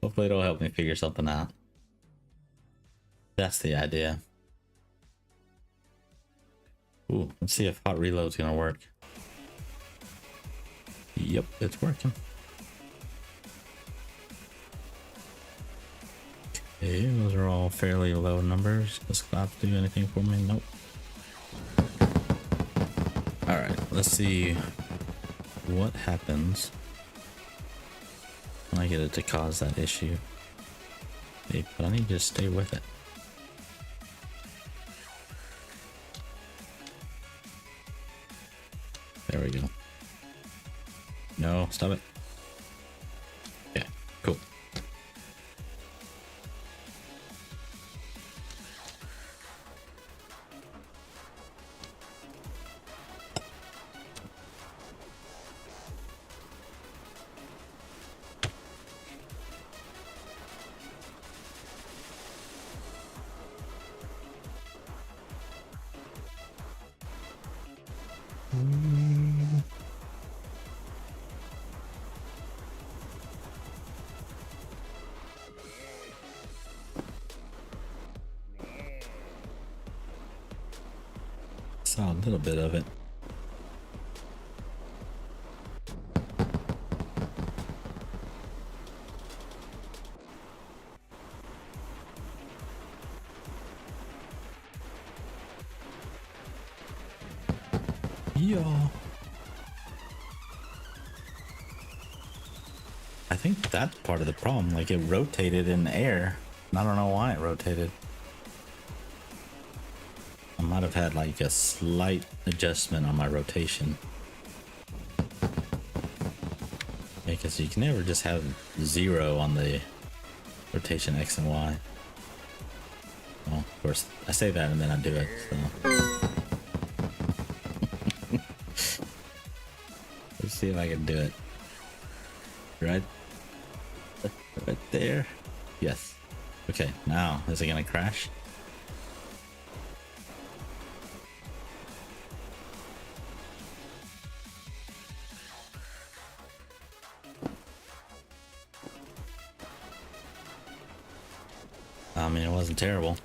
Hopefully it'll help me figure something out. That's the idea. Ooh, let's see if hot reload's gonna work. Yep, it's working. Okay, those are all fairly low numbers. Does Clap do anything for me? Nope. Alright, let's see what happens when I get it to cause that issue. Hey, but I need to stay with it. There we go. No, stop it. Yeah, cool. Saw a little bit of it. Yeah. I think that's part of the problem. Like it rotated in the air. I don't know why it rotated. I might have had like a slight adjustment on my rotation. Because you can never just have 0 on the rotation X and Y. Well, of course, I say that and then I do it. So. Let's see if I can do it. Right there. Yes. Okay, now is it gonna crash? I mean, it wasn't terrible.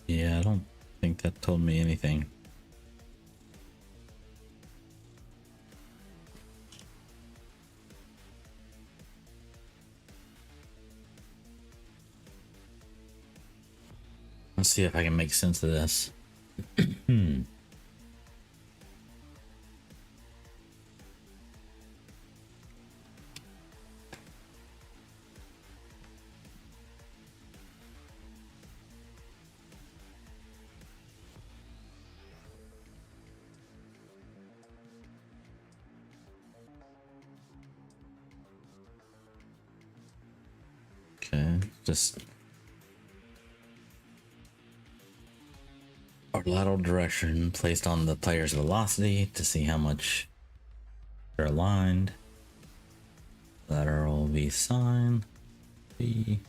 Yeah, I don't think that told me anything. Let's see if I can make sense of this. Okay, just our lateral direction placed on the player's velocity to see how much they're aligned. Lateral V sign. V.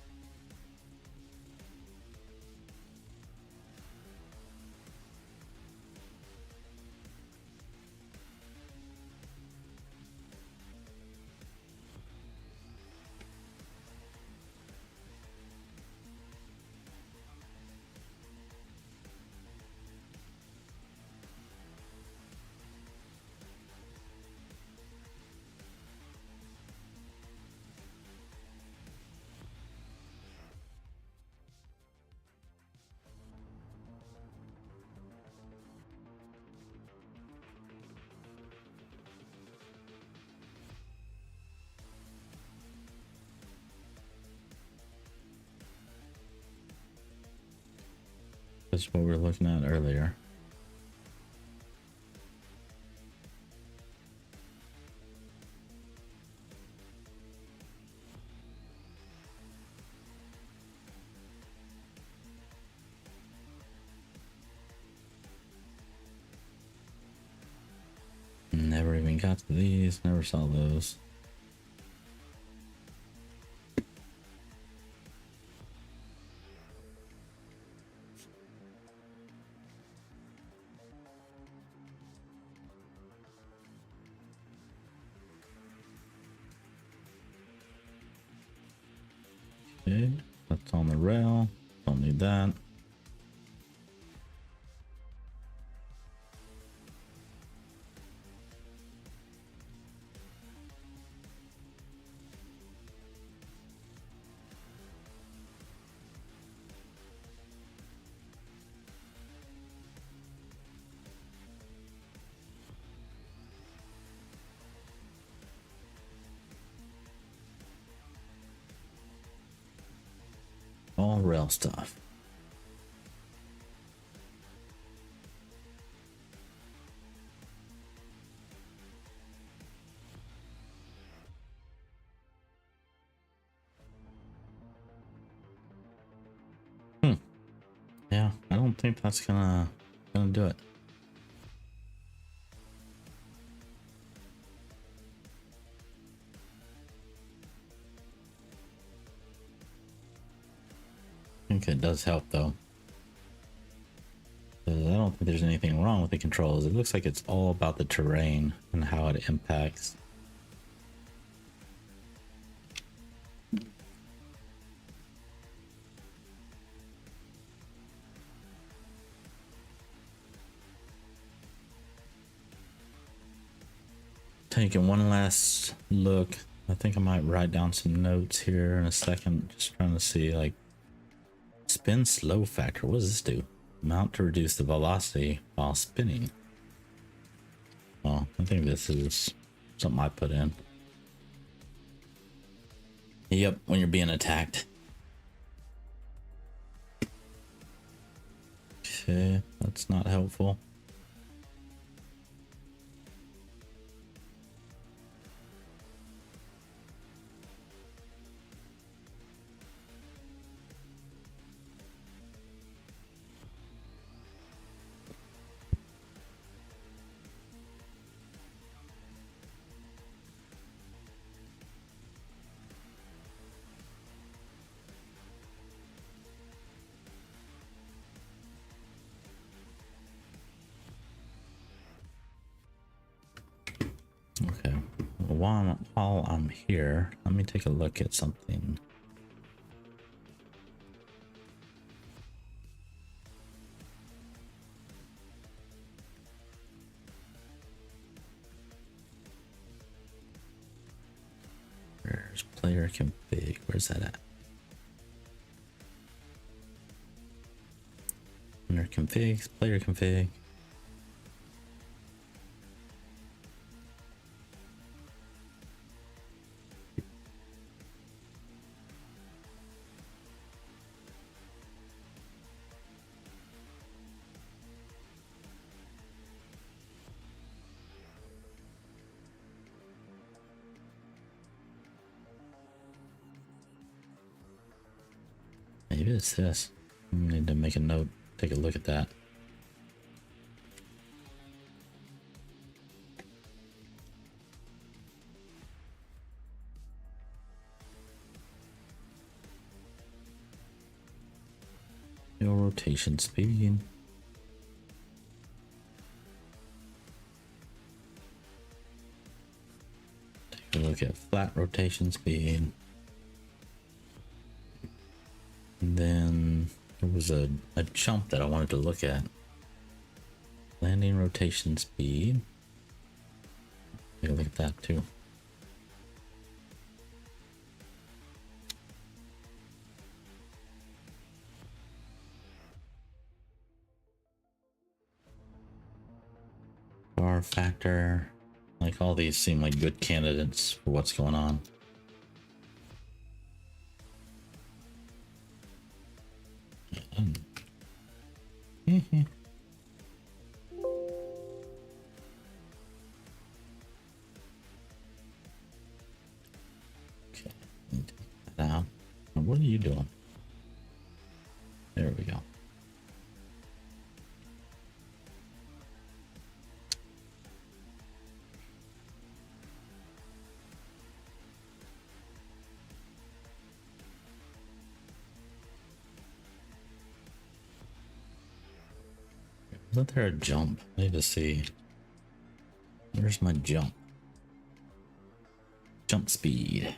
That's what we were looking at earlier. Never even got to these, never saw those. Okay, that's on the rail. Don't need that. All rail stuff. Yeah, I don't think that's gonna do it. I think it does help though. I don't think there's anything wrong with the controls. It looks like it's all about the terrain and how it impacts. Taking one last look. I think I might write down some notes here in a second. Just trying to see, like, spin slow factor. What does this do? Mount to reduce the velocity while spinning. Oh, I think this is something I put in. Yep, when you're being attacked. Okay, that's not helpful. Okay, well, while I'm here, let me take a look at something. Where's player config? Where's that at? Under configs, player config. Maybe it's this. I need to make a note, take a look at that. rotation speed. Take a look at flat rotation speed. And then there was a jump that I wanted to look at. Landing rotation speed. Take a look at that too. Bar factor. Like all these seem like good candidates for what's going on. Okay, take that out. What are you doing? There we go. Isn't there a jump? I need to see. Where's my jump? Jump speed.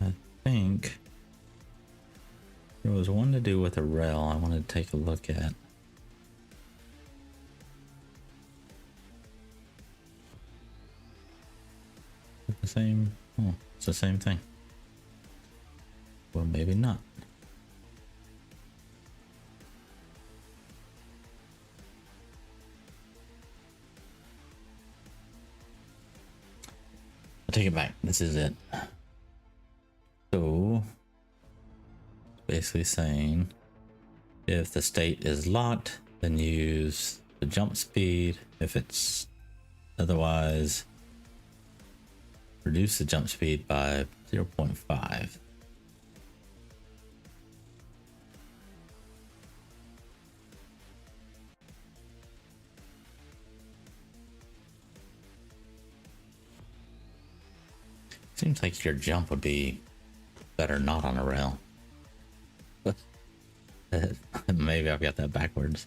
I think there was one to do with a rail I wanted to take a look at. Is it the same? Oh, it's the same thing. Well, maybe not. I'll take it back. This is it. So, basically saying if the state is locked, then use the jump speed. If it's otherwise, reduce the jump speed by 0.5. Seems like your jump would be better not on a rail. Maybe I've got that backwards.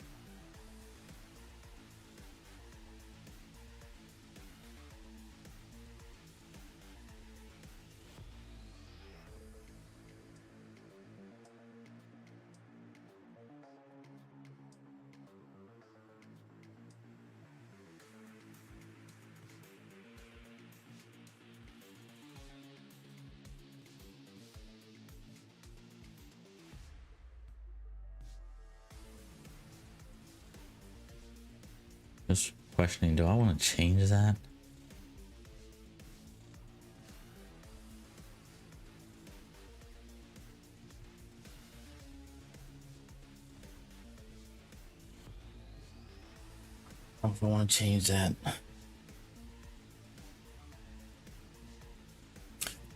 Just questioning, do I want to change that? I don't know if I want to change that.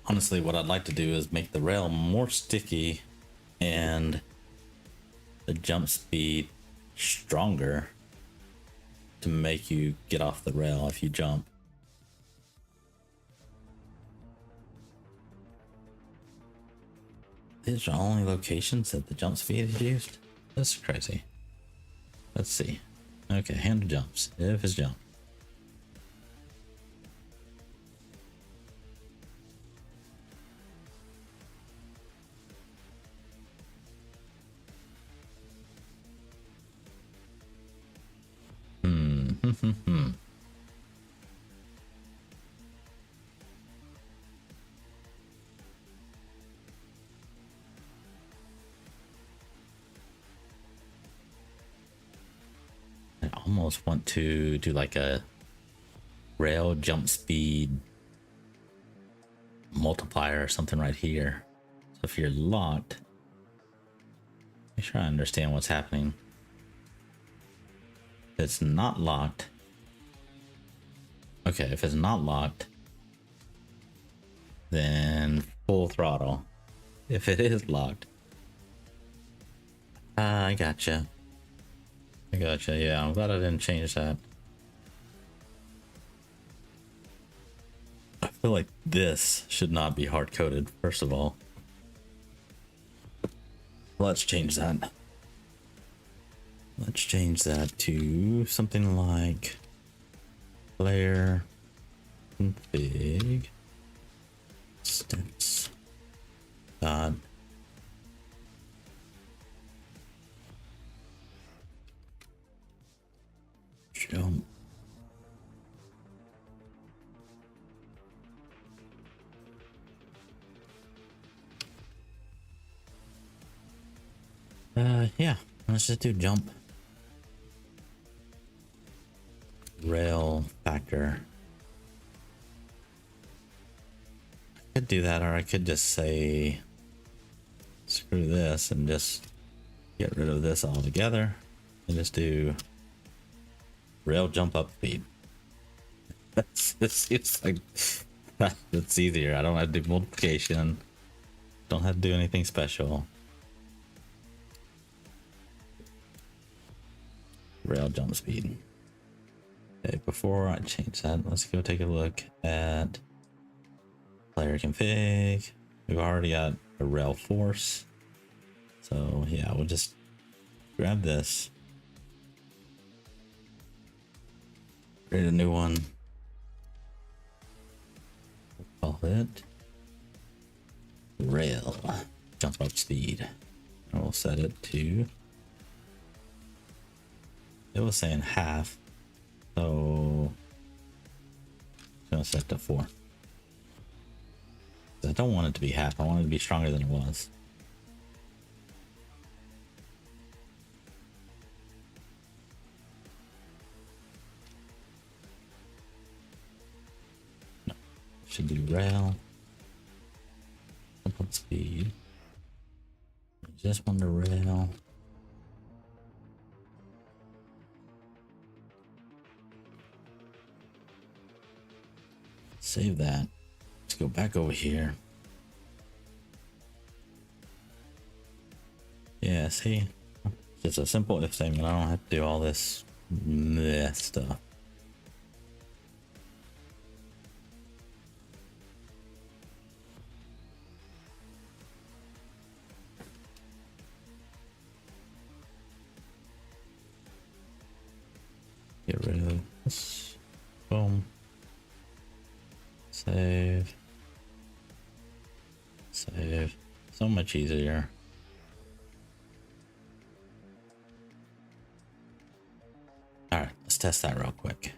Honestly, what I'd like to do is make the rail more sticky and the jump speed stronger to make you get off the rail if you jump. These are only locations that the jump speed is used? That's crazy. Let's see. Okay, handle jumps. If it's jump. I almost want to do like a rail jump speed multiplier or something right here. So if you're locked, make sure I understand what's happening. If it's not locked, okay, if it's not locked, then full throttle. If it is locked, I gotcha. I gotcha. Yeah, I'm glad I didn't change that. I feel like this should not be hard coded, first of all. Let's change that. Let's change that to something like player config instance dot jump. Yeah, let's just do jump rail factor. I could do that, or I could just say screw this and just get rid of this altogether and just do rail jump up speed. It's like that's easier. I don't have to do multiplication, don't have to do anything special. Rail jump speed. Okay, before I change that, let's go take a look at player config. We've already got a rail force, so yeah, we'll just grab this, create a new one, call it rail jump up speed, and we'll set it to, it was saying half, so I'm gonna set to 4. I don't want it to be half, I want it to be stronger than it was. No, should do rail jump up speed. Just want the rail. Save that. Let's go back over here. Yeah, see? Just a simple if statement. I don't have to do all this stuff. Get rid of this. Boom. Save. Save. So much easier. Alright, let's test that real quick.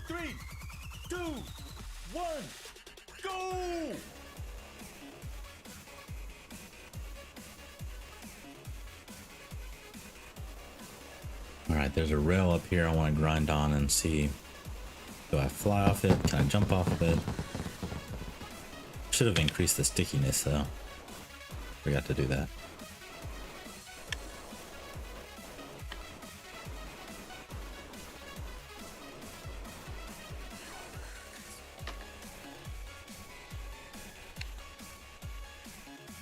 Three, two, one, go! Alright, there's a rail up here I want to grind on and see. Do I fly off it? Can I jump off of it? Should have increased the stickiness though. Forgot to do that.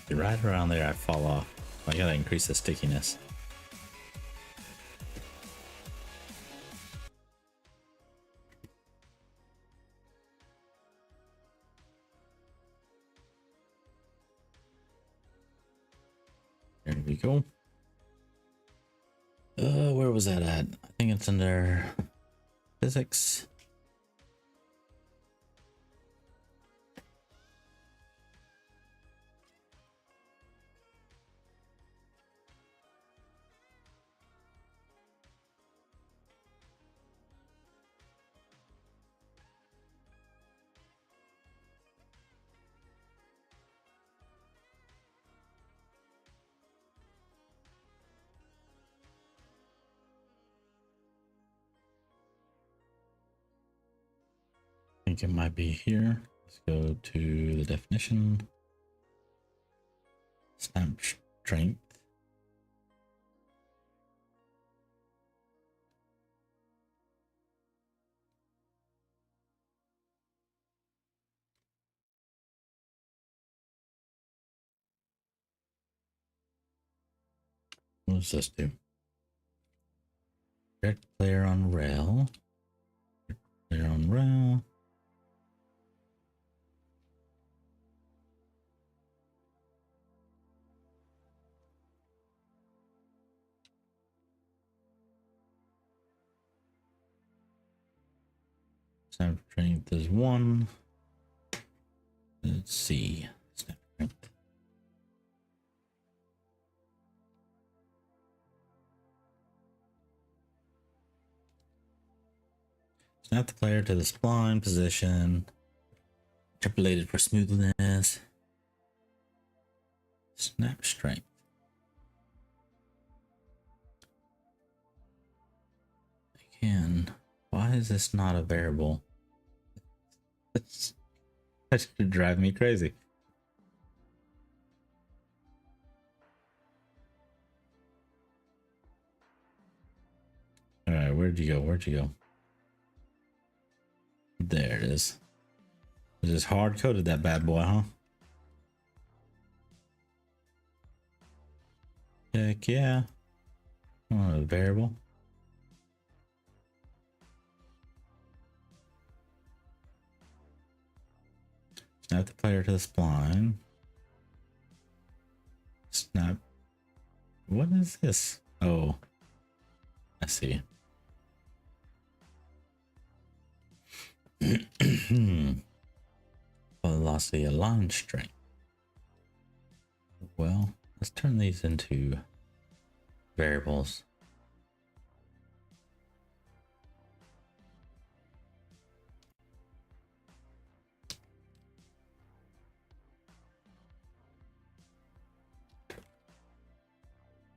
Right around there I fall off. I gotta increase the stickiness. There we go. Where was that at? I think it's under physics. I think it might be here. Let's go to the definition. Snap strength. What does this do? Direct player on rail. Player on rail. Snap strength is 1. Let's see. Snap strength. Snap the player to the spline position. Interpolated for smoothness. Snap strength. Again, why is this not a variable? That should drive me crazy. All right, where'd you go? Where'd you go? There it is. I just hard coded that bad boy, huh? Heck yeah. Oh, a variable. Snap the player to the spline. Snap. What is this? Oh, I see. Velocity align strength. Well, let's turn these into variables.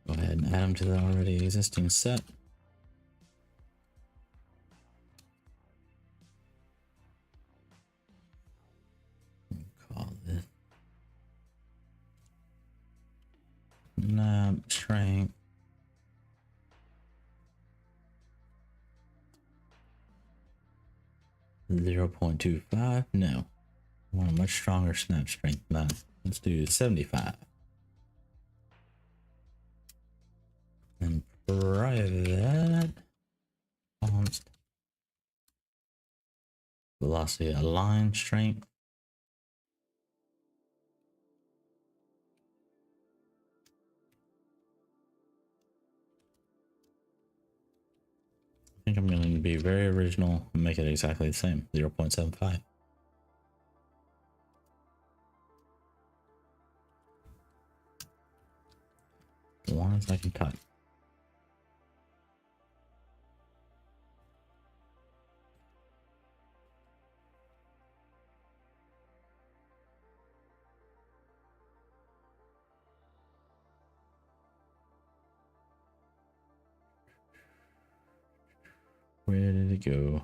Go ahead and add them to the already existing set. Call this snap strength. .25. No, I want a much stronger snap strength than that. Let's do 75. And private const velocity align strength. I think I'm going to be very original and make it exactly the same. 0.75. As long as I can type. Where did it go?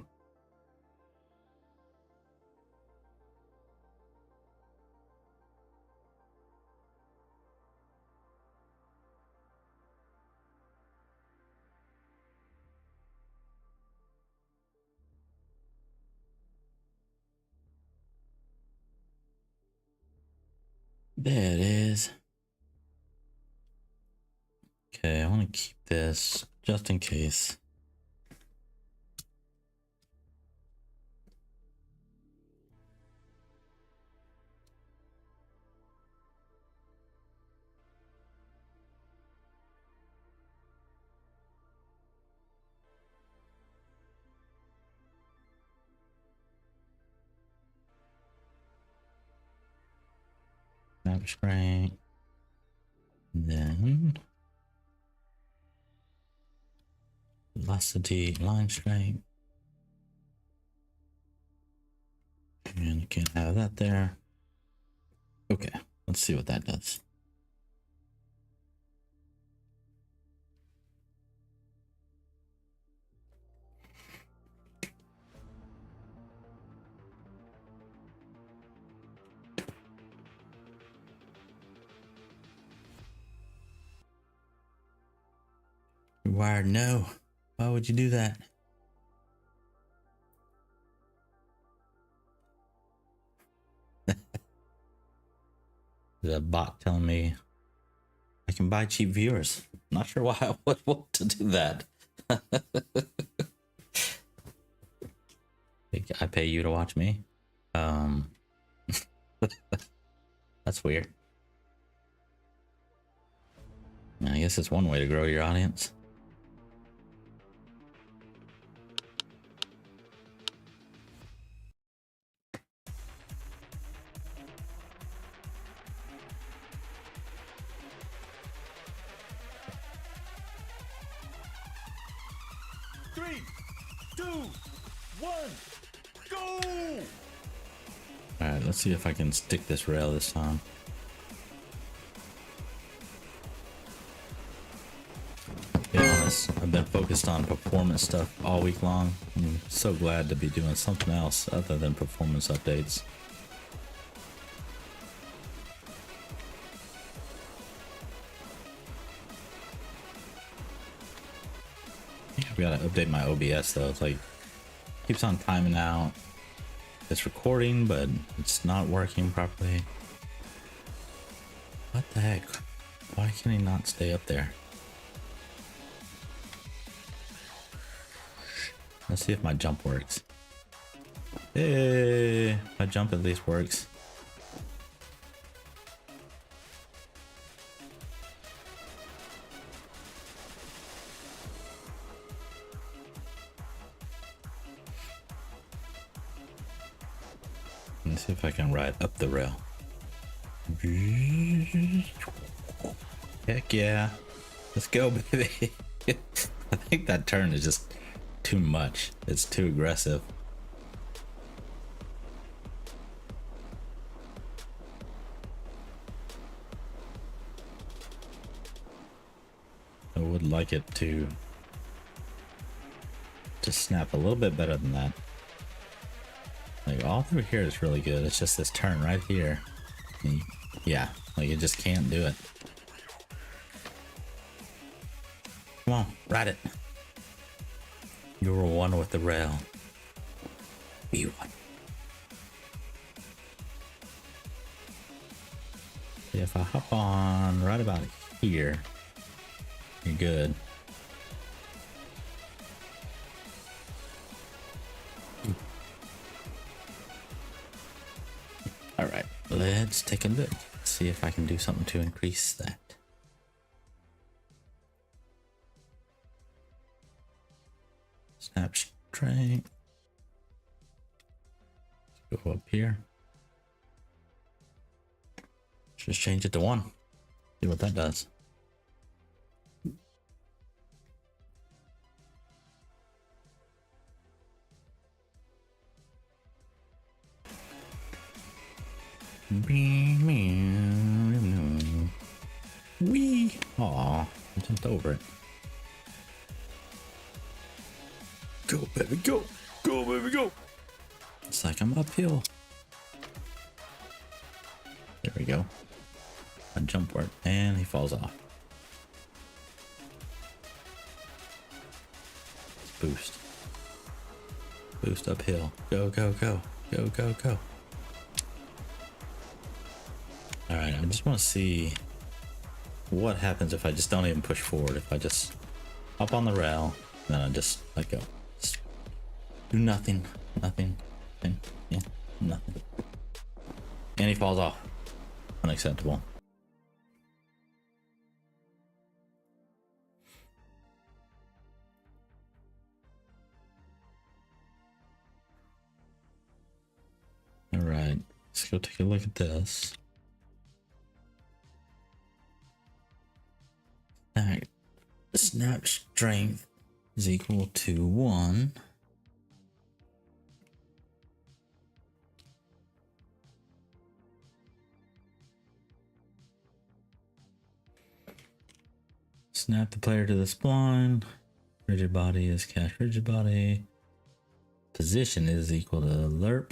There it is. Okay, I want to keep this just in case. Snap strength. Then velocity line strength. And you can't have that there. Okay, let's see what that does. Hardwired, no. Why would you do that? There's a bot telling me I can buy cheap viewers. Not sure why I would want to do that. I pay you to watch me. That's weird. I guess it's one way to grow your audience. Three, two, one, go! Alright, let's see if I can stick this rail this time. To be honest, I've been focused on performance stuff all week long. I'm so glad to be doing something else other than performance updates. I've got to update my OBS though. It's like keeps on timing out. It's recording, but it's not working properly. What the heck? Why can he not stay up there? Let's see if my jump works. Hey, my jump at least works. Let's see if I can ride up the rail. Heck yeah. Let's go, baby. I think that turn is just too much. It's too aggressive. I would like it to snap a little bit better than that. Like all through here is really good. It's just this turn right here. Yeah, like you just can't do it. Come on, ride it. You were one with the rail. Be one. If I hop on right about here, you're good. All right, let's take a look. See if I can do something to increase that. Snap strength. Let's go up here. Just change it to 1. See what that does. Wee! Aw, I jumped over it. Go, baby, go! Go, baby, go! It's like I'm uphill. There we go. A jump work, and he falls off. Let's boost. Boost uphill. Go, go, go. Go, go, go. Alright, I just want to see what happens if I just don't even push forward. If I just hop on the rail, then I just let go. Just do nothing. Nothing. Yeah, nothing. And he falls off. Unacceptable. Alright, let's go take a look at this. Alright, snap strength is equal to 1. Snap the player to the spline. Rigid body is cash rigid body. Position is equal to lerp.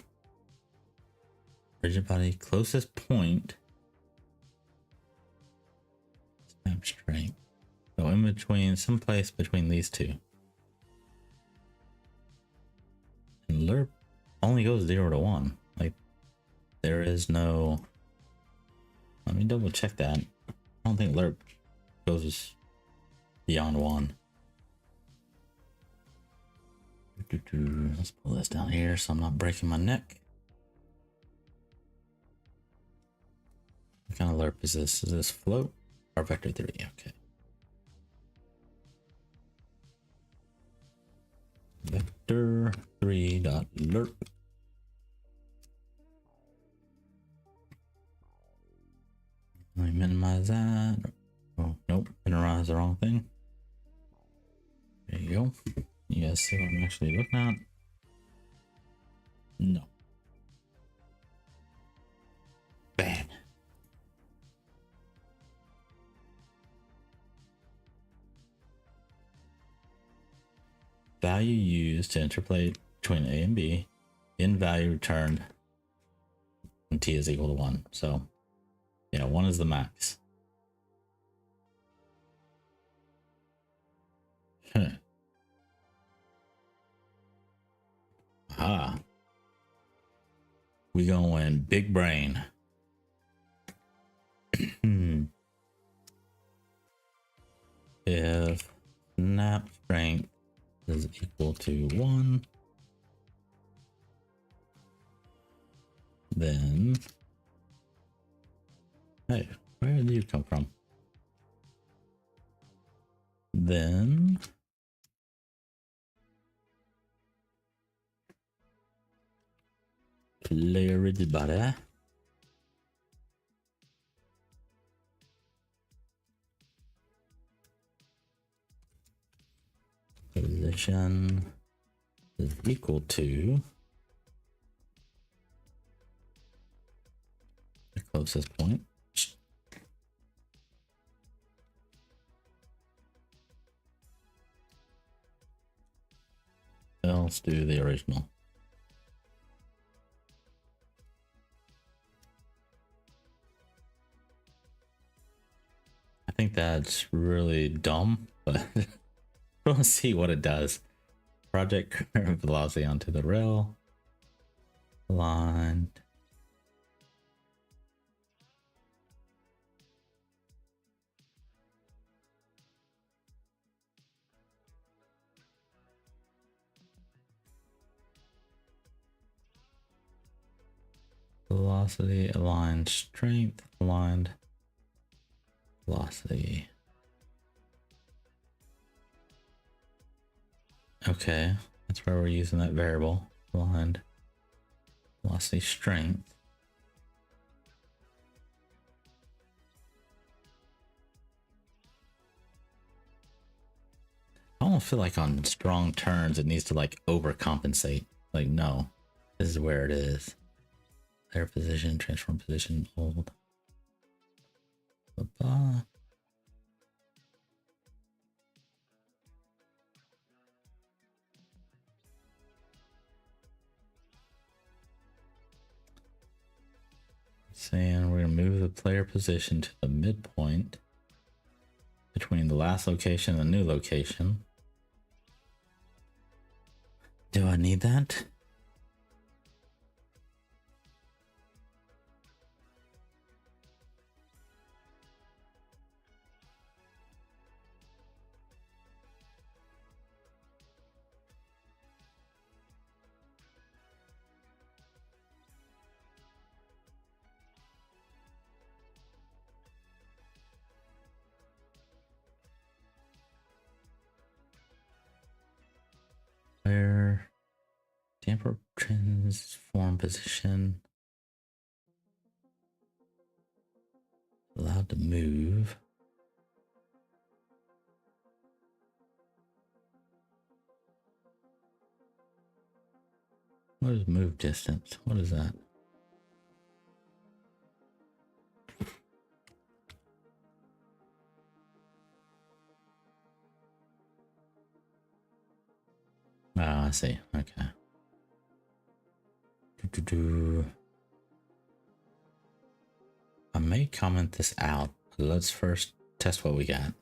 Rigid body closest point. Snap strength. So in between, someplace between these two. And lerp only goes 0 to 1. Like, there is no... Let me double check that. I don't think lerp goes beyond 1. Let's pull this down here so I'm not breaking my neck. What kind of lerp is this? Is this float or vector 3? Okay. Vector 3 dot lerp. Let me minimize that. Oh, nope. Minimize the wrong thing. There you go. You guys see what I'm actually looking at? No. Bad. Value used to interpolate between A and B in value returned when t is equal to 1. So, yeah, 1 is the max. Huh. Ah. We going big brain. If snap strength is equal to 1, then hey, where did you come from? Then player rigid body position is equal to the closest point. Let's do the original. I think that's really dumb, but we'll see what it does. Project curve velocity onto the rail. Aligned. Velocity, aligned, strength, aligned, velocity. Okay, that's where we're using that variable. Aligned, velocity, strength. I almost feel like on strong turns it needs to like overcompensate. Like, no, this is where it is. Their position, transform position, hold. Blah, blah. Saying we're gonna move the player position to the midpoint between the last location and the new location. Do I need that? Where damper transform position allowed to move. What is move distance? What is that? Oh, I see. Okay. I may comment this out. Let's first test what we got.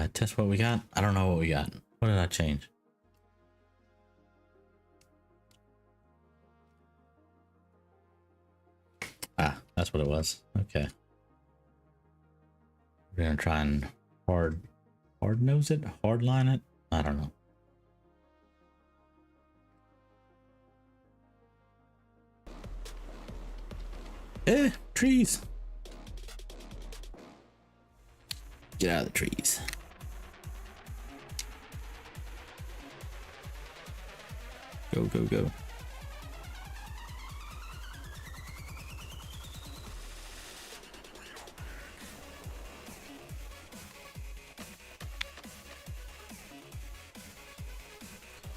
Test what we got. I don't know what we got. What did I change? Ah, that's what it was. Okay. We're gonna try and hard nose it, hard line it. I don't know. Trees. Get out of the trees. Go, go, go.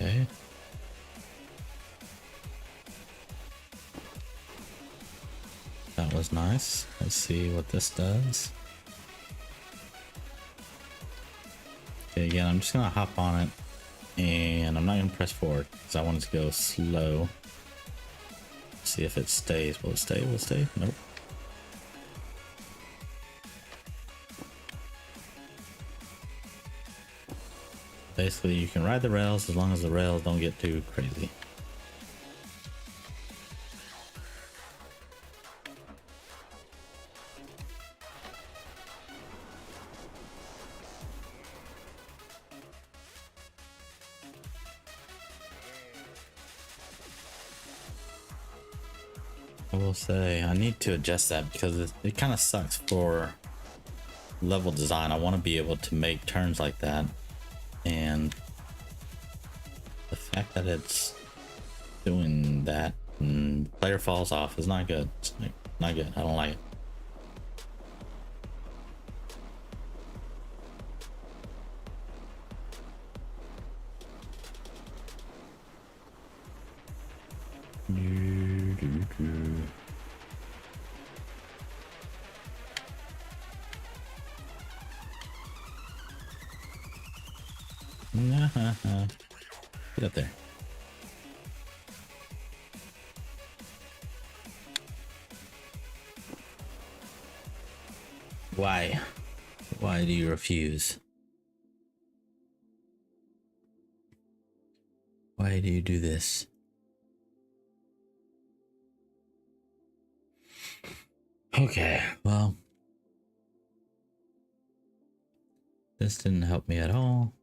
Okay. That was nice. Let's see what this does. Okay, again, I'm just gonna hop on it, and I'm not gonna press forward because I want it to go slow. See if it stays. Will it stay? Will it stay? Nope. Basically, you can ride the rails as long as the rails don't get too crazy. I will say I need to adjust that because it kind of sucks for level design. I want to be able to make turns like that, and the fact that it's doing that and player falls off is not good. It's not good. I don't like it. Get up there. Why? Why do you refuse? Why do you do this? Okay, well, this didn't help me at all.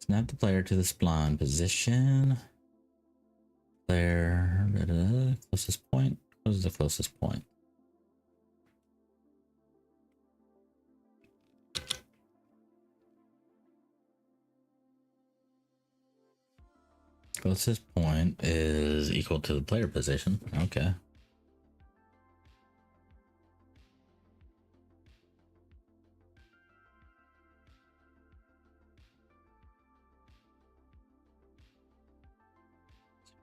Snap the player to the spline position. Player, closest point. What is the closest point? Closest point is equal to the player position. Okay.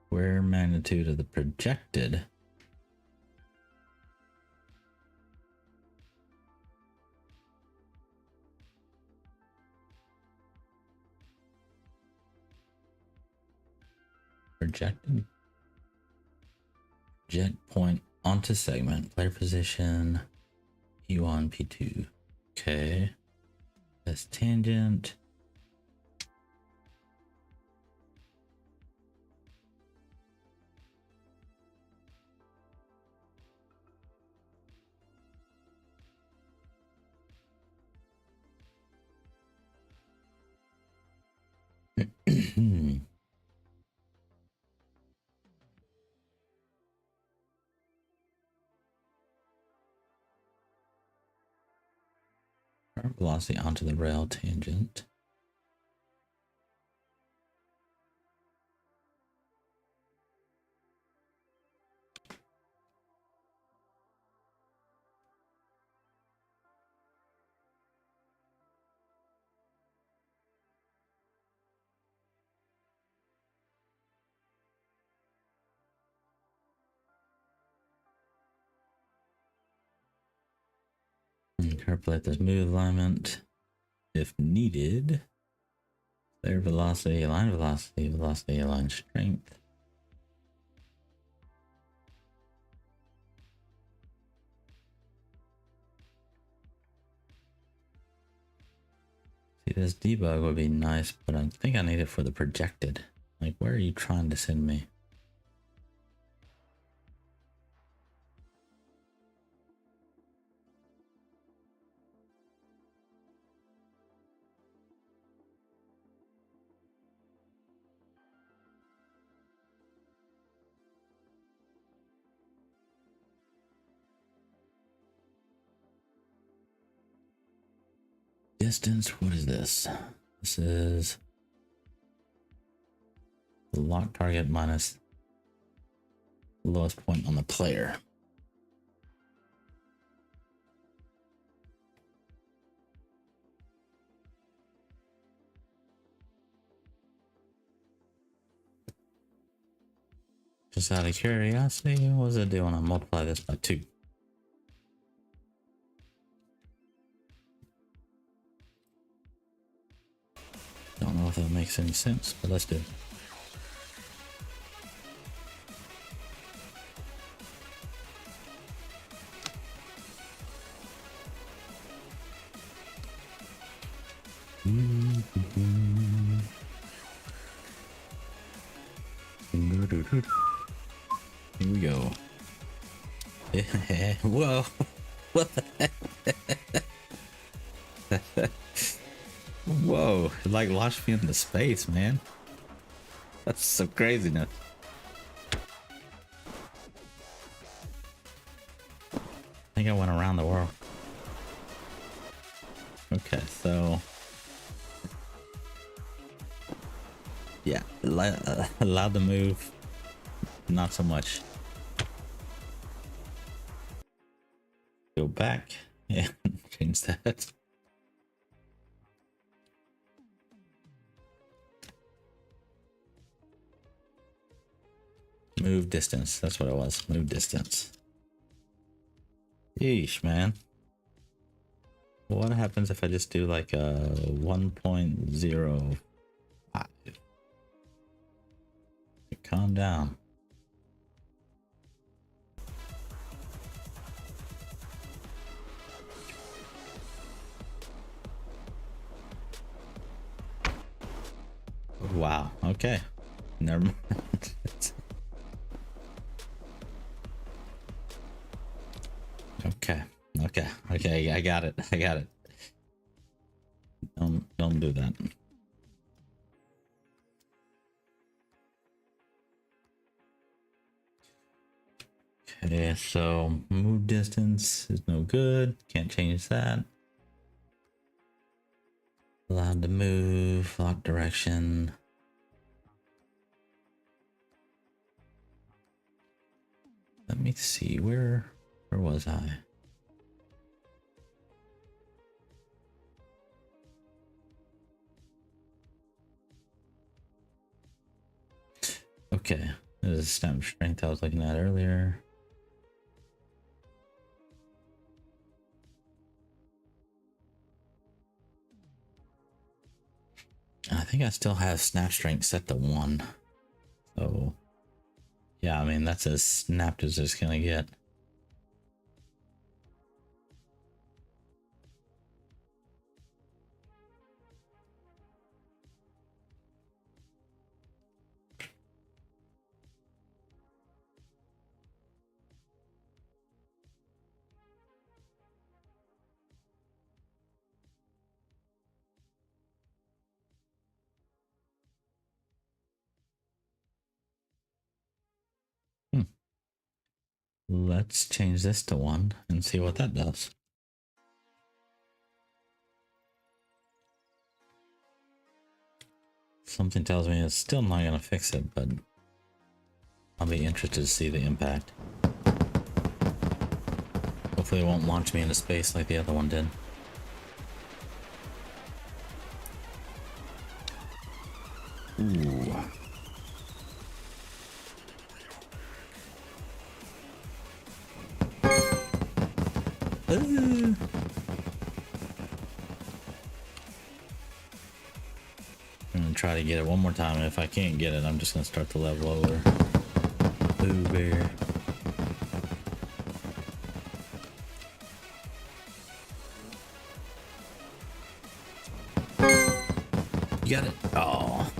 Square magnitude of the projected. Projected jet point onto segment, player position, P1, P2. Okay. That's tangent. Velocity onto the rail tangent. Interpolate this move alignment if needed. Player velocity, align velocity, velocity, align strength. this debug would be nice, but I think I need it for the projected. Like, where are you trying to send me? Distance, what is this? This is the lock target minus the lowest point on the player. Just out of curiosity, what does it do when I multiply this by 2? Don't know if that makes any sense, but let's do it. Here we go. Whoa. What the heck? Whoa. It like launched me into space, man. That's so craziness. I think I went around the world. Okay, so yeah, allowed to move, not so much. Go back, yeah, change that. Move distance, that's what it was, move distance. Yeesh, man. What happens if I just do like a 1.05? Calm down. Wow, okay. Never mind. Okay, I got it. Don't do that. Okay, so move distance is no good. Can't change that. Allowed to move, lock direction. Let me see, where was I? Okay, this is snap strength I was looking at earlier. I think I still have snap strength set to 1. So yeah, I mean, that's as snapped as it's gonna get. Let's change this to 1 and see what that does. Something tells me it's still not gonna fix it, but I'll be interested to see the impact. Hopefully it won't launch me into space like the other one did. Ooh. I'm gonna try to get it one more time, and if I can't get it, I'm just gonna start the level over. Boo bear. You got it. Oh.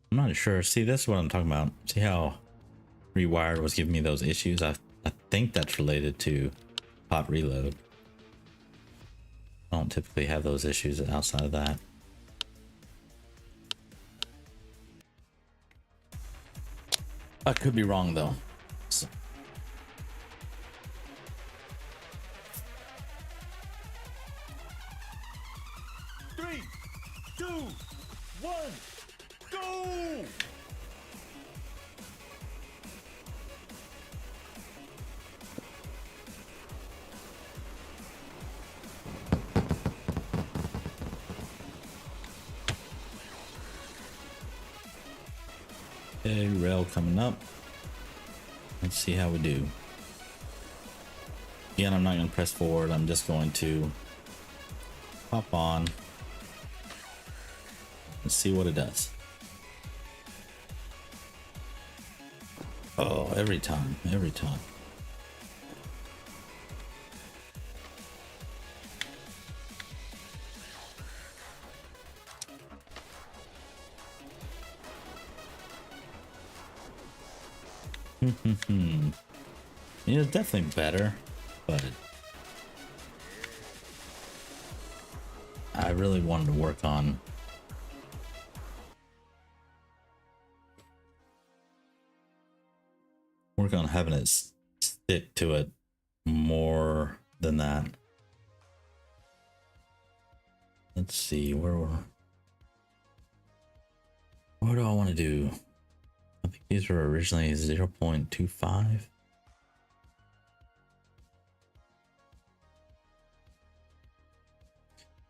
I'm not sure. See, this is what I'm talking about. See how Rewired was giving me those issues? I think that's related to Hot Reload. I don't typically have those issues outside of that. I could be wrong though. So. Three, two, one, go! Okay, rail coming up. Let's see how we do. Again, I'm not going to press forward. I'm just going to pop on and see what it does. Oh, every time, every time. Yeah, it's definitely better, but I really wanted to work on having it stick to it more than that. Let's see, what do I want to do? I think these were originally 0.25.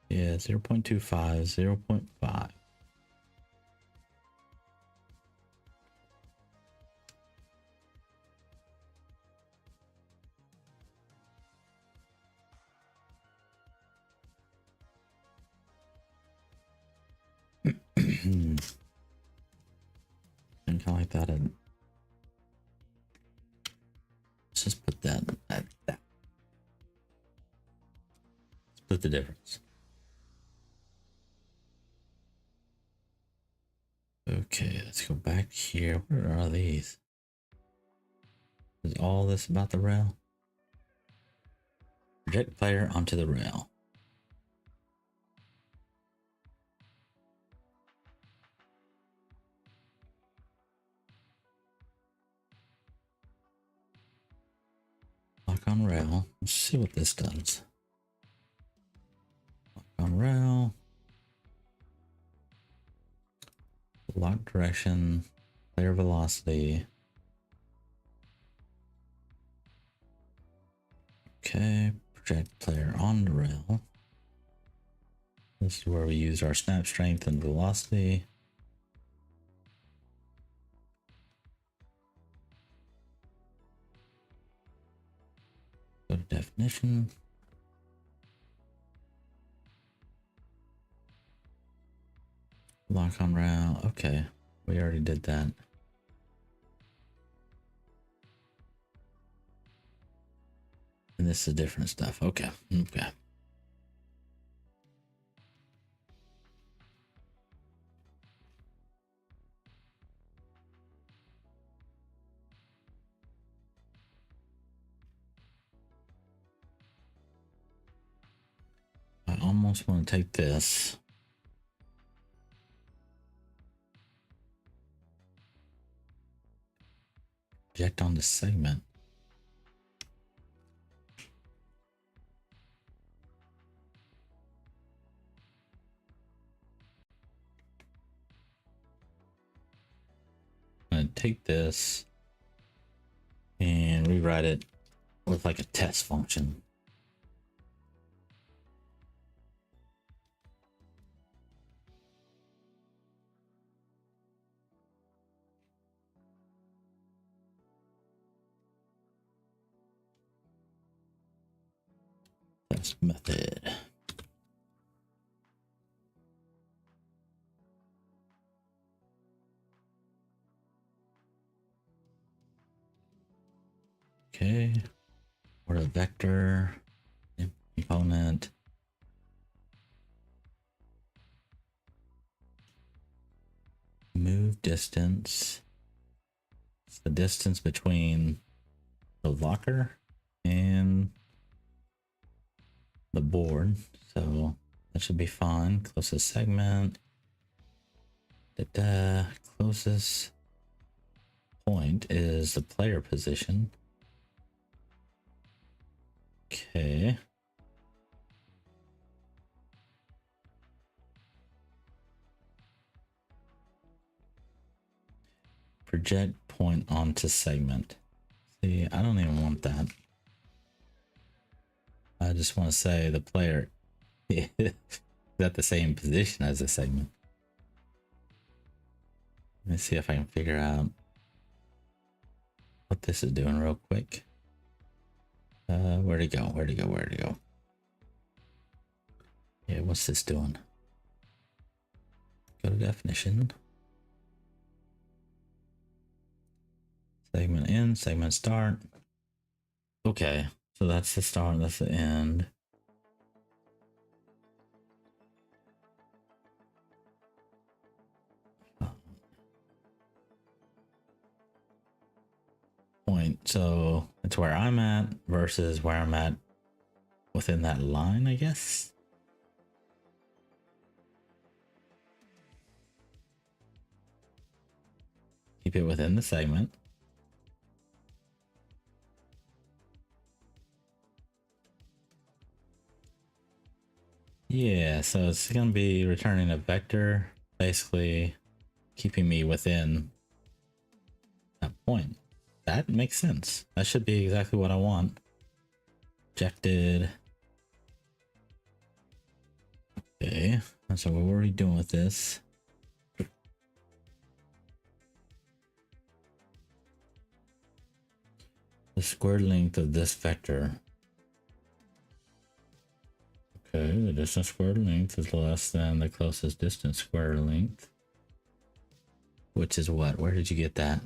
Yeah, 0.25, 0.5. And kind of like that. And let's just put that at that. Split the difference. Okay, let's go back here. Where are these? Is all this about the rail? Project player onto the rail. Lock on rail. Let's see what this does. Lock on rail. Lock direction. Player velocity. Okay. Project player on the rail. This is where we use our snap strength and velocity. Go to definition. Lock on rail. Okay, we already did that. And this is different stuff. Okay, okay. I almost want to take this. Project on the segment. I'm going to take this and rewrite it with like a test function. Test method. Okay. Order vector component. Move distance. It's the distance between the locker and the board, so that should be fine. Closest segment. Closest point is the player position. Okay. Project point onto segment. See, I don't even want that. I just want to say the player is at the same position as the segment. Let me see if I can figure out what this is doing real quick. Where'd it go? Where'd it go? Where'd it go? Yeah, what's this doing? Go to definition. Segment end, segment start. Okay, so that's the start, that's the end. Point, so it's where I'm at versus where I'm at within that line, I guess. Keep it within the segment. Yeah, so it's going to be returning a vector, basically keeping me within that point. That makes sense. That should be exactly what I want. Projected. Okay, so what were we doing with this? The square length of this vector. Okay, the distance squared length is less than the closest distance square length. Which is what? Where did you get that?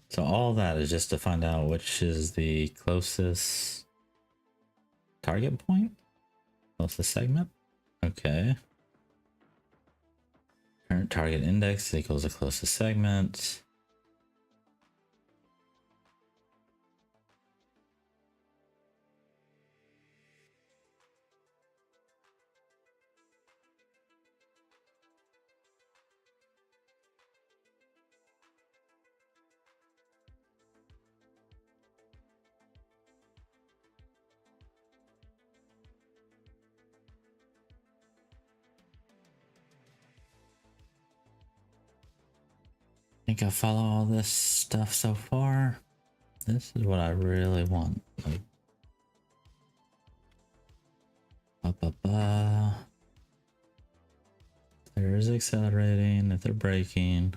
So all that is just to find out which is the closest target point? Closest segment? Okay. Current target index equals the closest segment. Think I follow all this stuff so far. This is what I really want. Like, there's accelerating, if they're braking.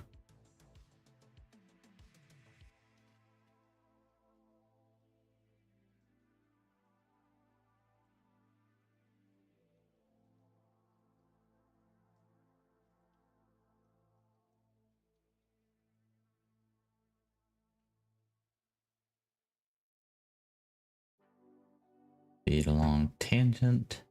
Speed along tangent.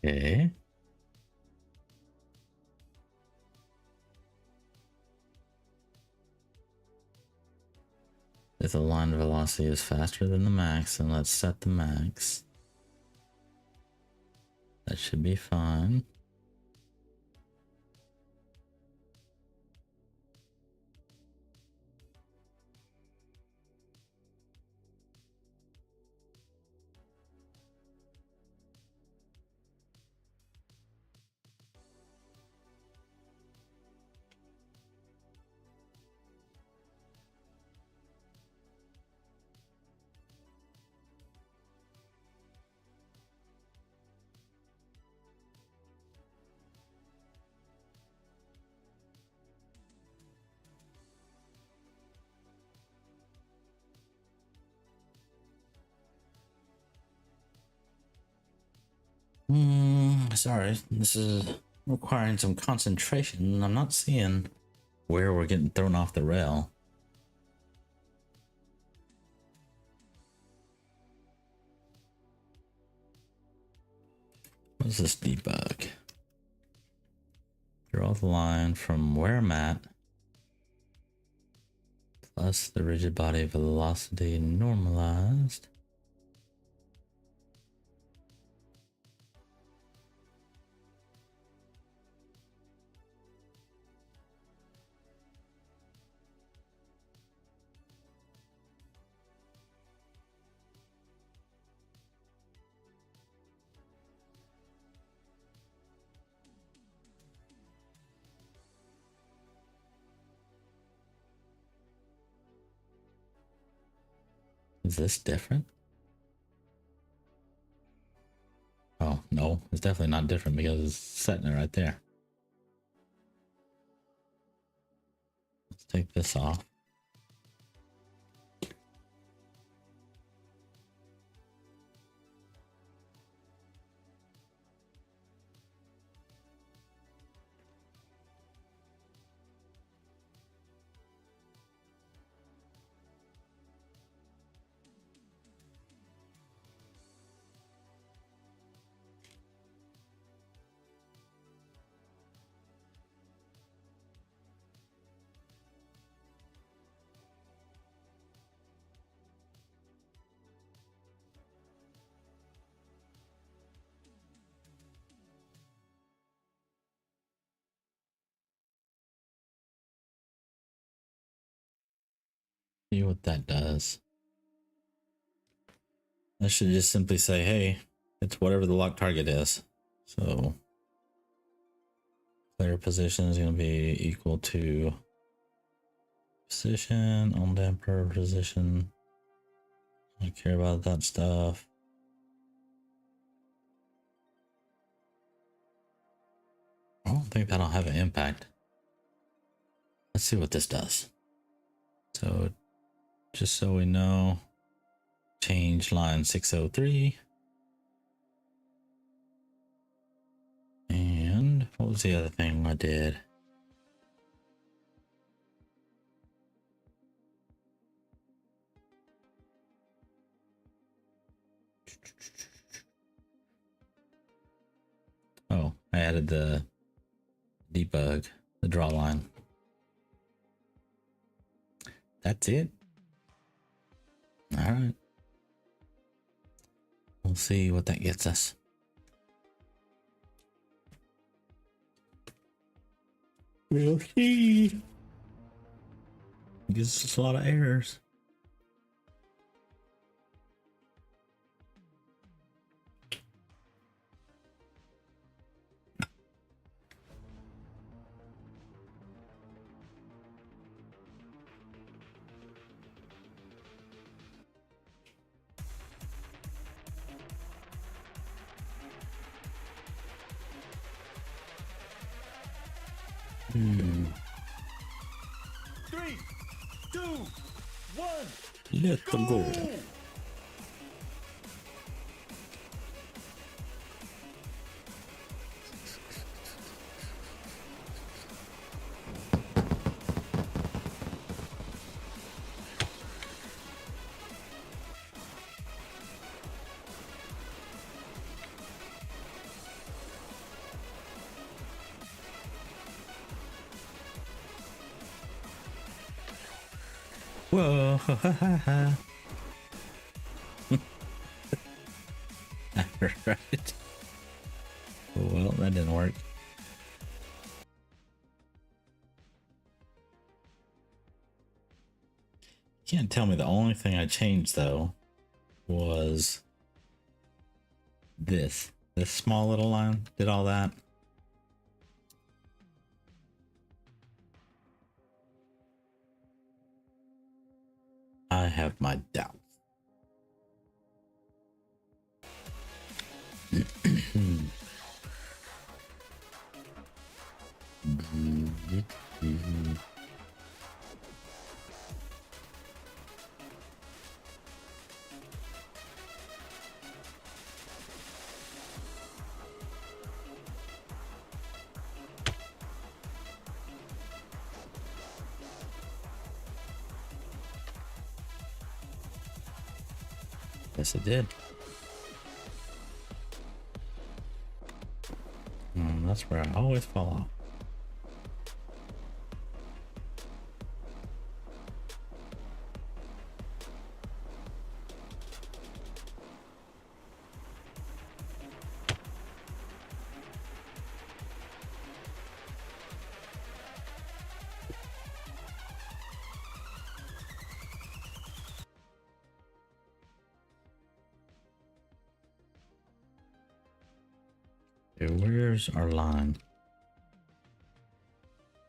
Okay. If the line velocity is faster than the max, then let's set the max. That should be fine. Sorry, this is requiring some concentration. I'm not seeing where we're getting thrown off the rail. What's this debug? Draw the line from where I'm at plus the rigid body velocity normalized. Is this different? Oh, no, it's definitely not different because it's setting it right there. Let's take this off. See what that does. I should just simply say, hey, it's whatever the lock target is. So player position is going to be equal to position on damper position. I don't care about that stuff. I don't think that'll have an impact. Let's see what this does. So just so we know, change line 603. And what was the other thing I did? Oh, I added the debug, the draw line. That's it. All right. We'll see what that gets us. We'll see. Gives us a lot of errors. Three, two, one. Let them go. Whoa. Right. Well, that didn't work. You can't tell me the only thing I changed though was this small little line did all that. I have my doubts. Yes, it did. That's where I always fall off. Okay, where's our line?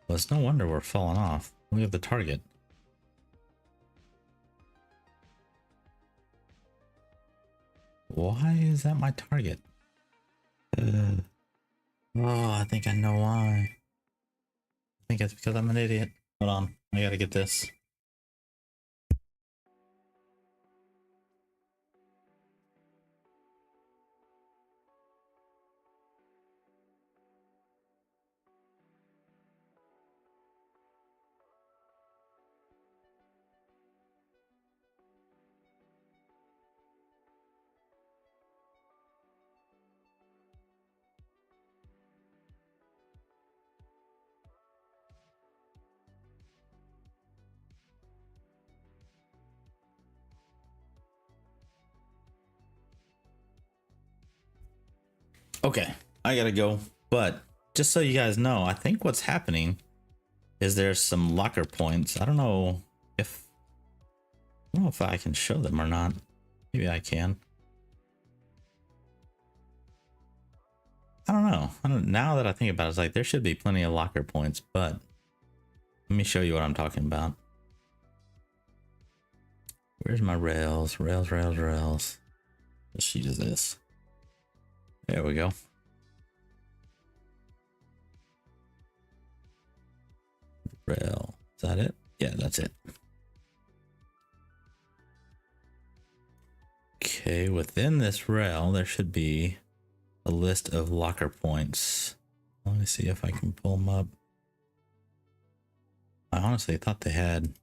Well, it's no wonder we're falling off. Look at the target. Why is that my target? Oh, I think I know why. I think it's because I'm an idiot. Hold on, I gotta get this. Okay, I gotta go. But just so you guys know, I think what's happening is there's some locker points. I don't know if I can show them or not. Maybe I can. I don't know. Now that I think about it, it's like there should be plenty of locker points, but let me show you what I'm talking about. Where's my rails? Rails. Let's use this. There we go. Rail. Is that it? Yeah, that's it. Okay, within this rail, there should be a list of locker points. Let me see if I can pull them up. I honestly thought they had.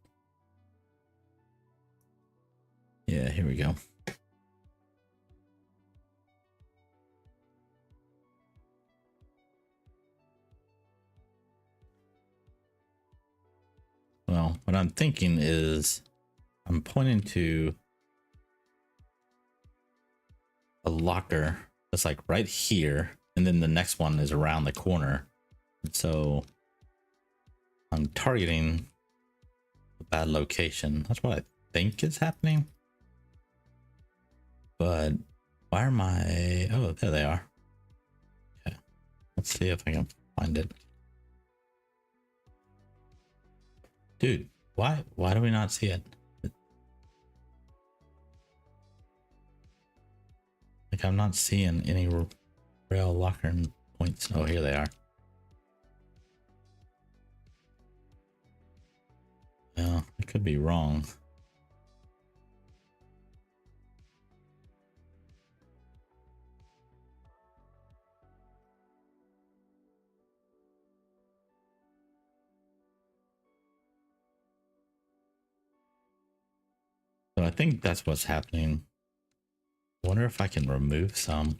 Yeah, here we go. Well, what I'm thinking is I'm pointing to a locker that's like right here, and then the next one is around the corner. So I'm targeting a bad location. That's what I think is happening. But why are my... Oh, there they are. Okay, let's see if I can find it. Dude, why do we not see it? Like, I'm not seeing any rail locker points. Oh, here they are. Yeah, I could be wrong. So I think that's what's happening. I wonder if I can remove some.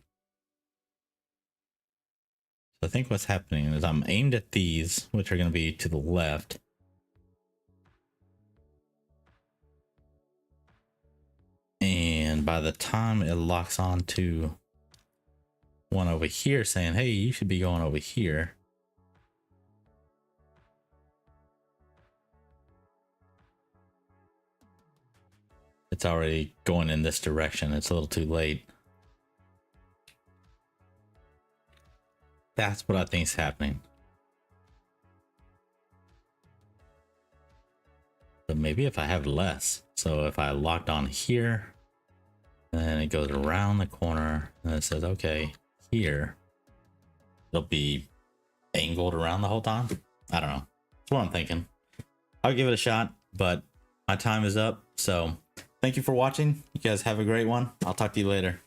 So I think what's happening is I'm aimed at these, which are going to be to the left. And by the time it locks on to one over here saying, hey, you should be going over here, it's already going in this direction. It's a little too late. That's what I think is happening. But maybe if I have less. So if I locked on here, and it goes around the corner, and it says, okay, here, it'll be angled around the whole time. I don't know. That's what I'm thinking. I'll give it a shot, but my time is up. So thank you for watching. You guys have a great one. I'll talk to you later.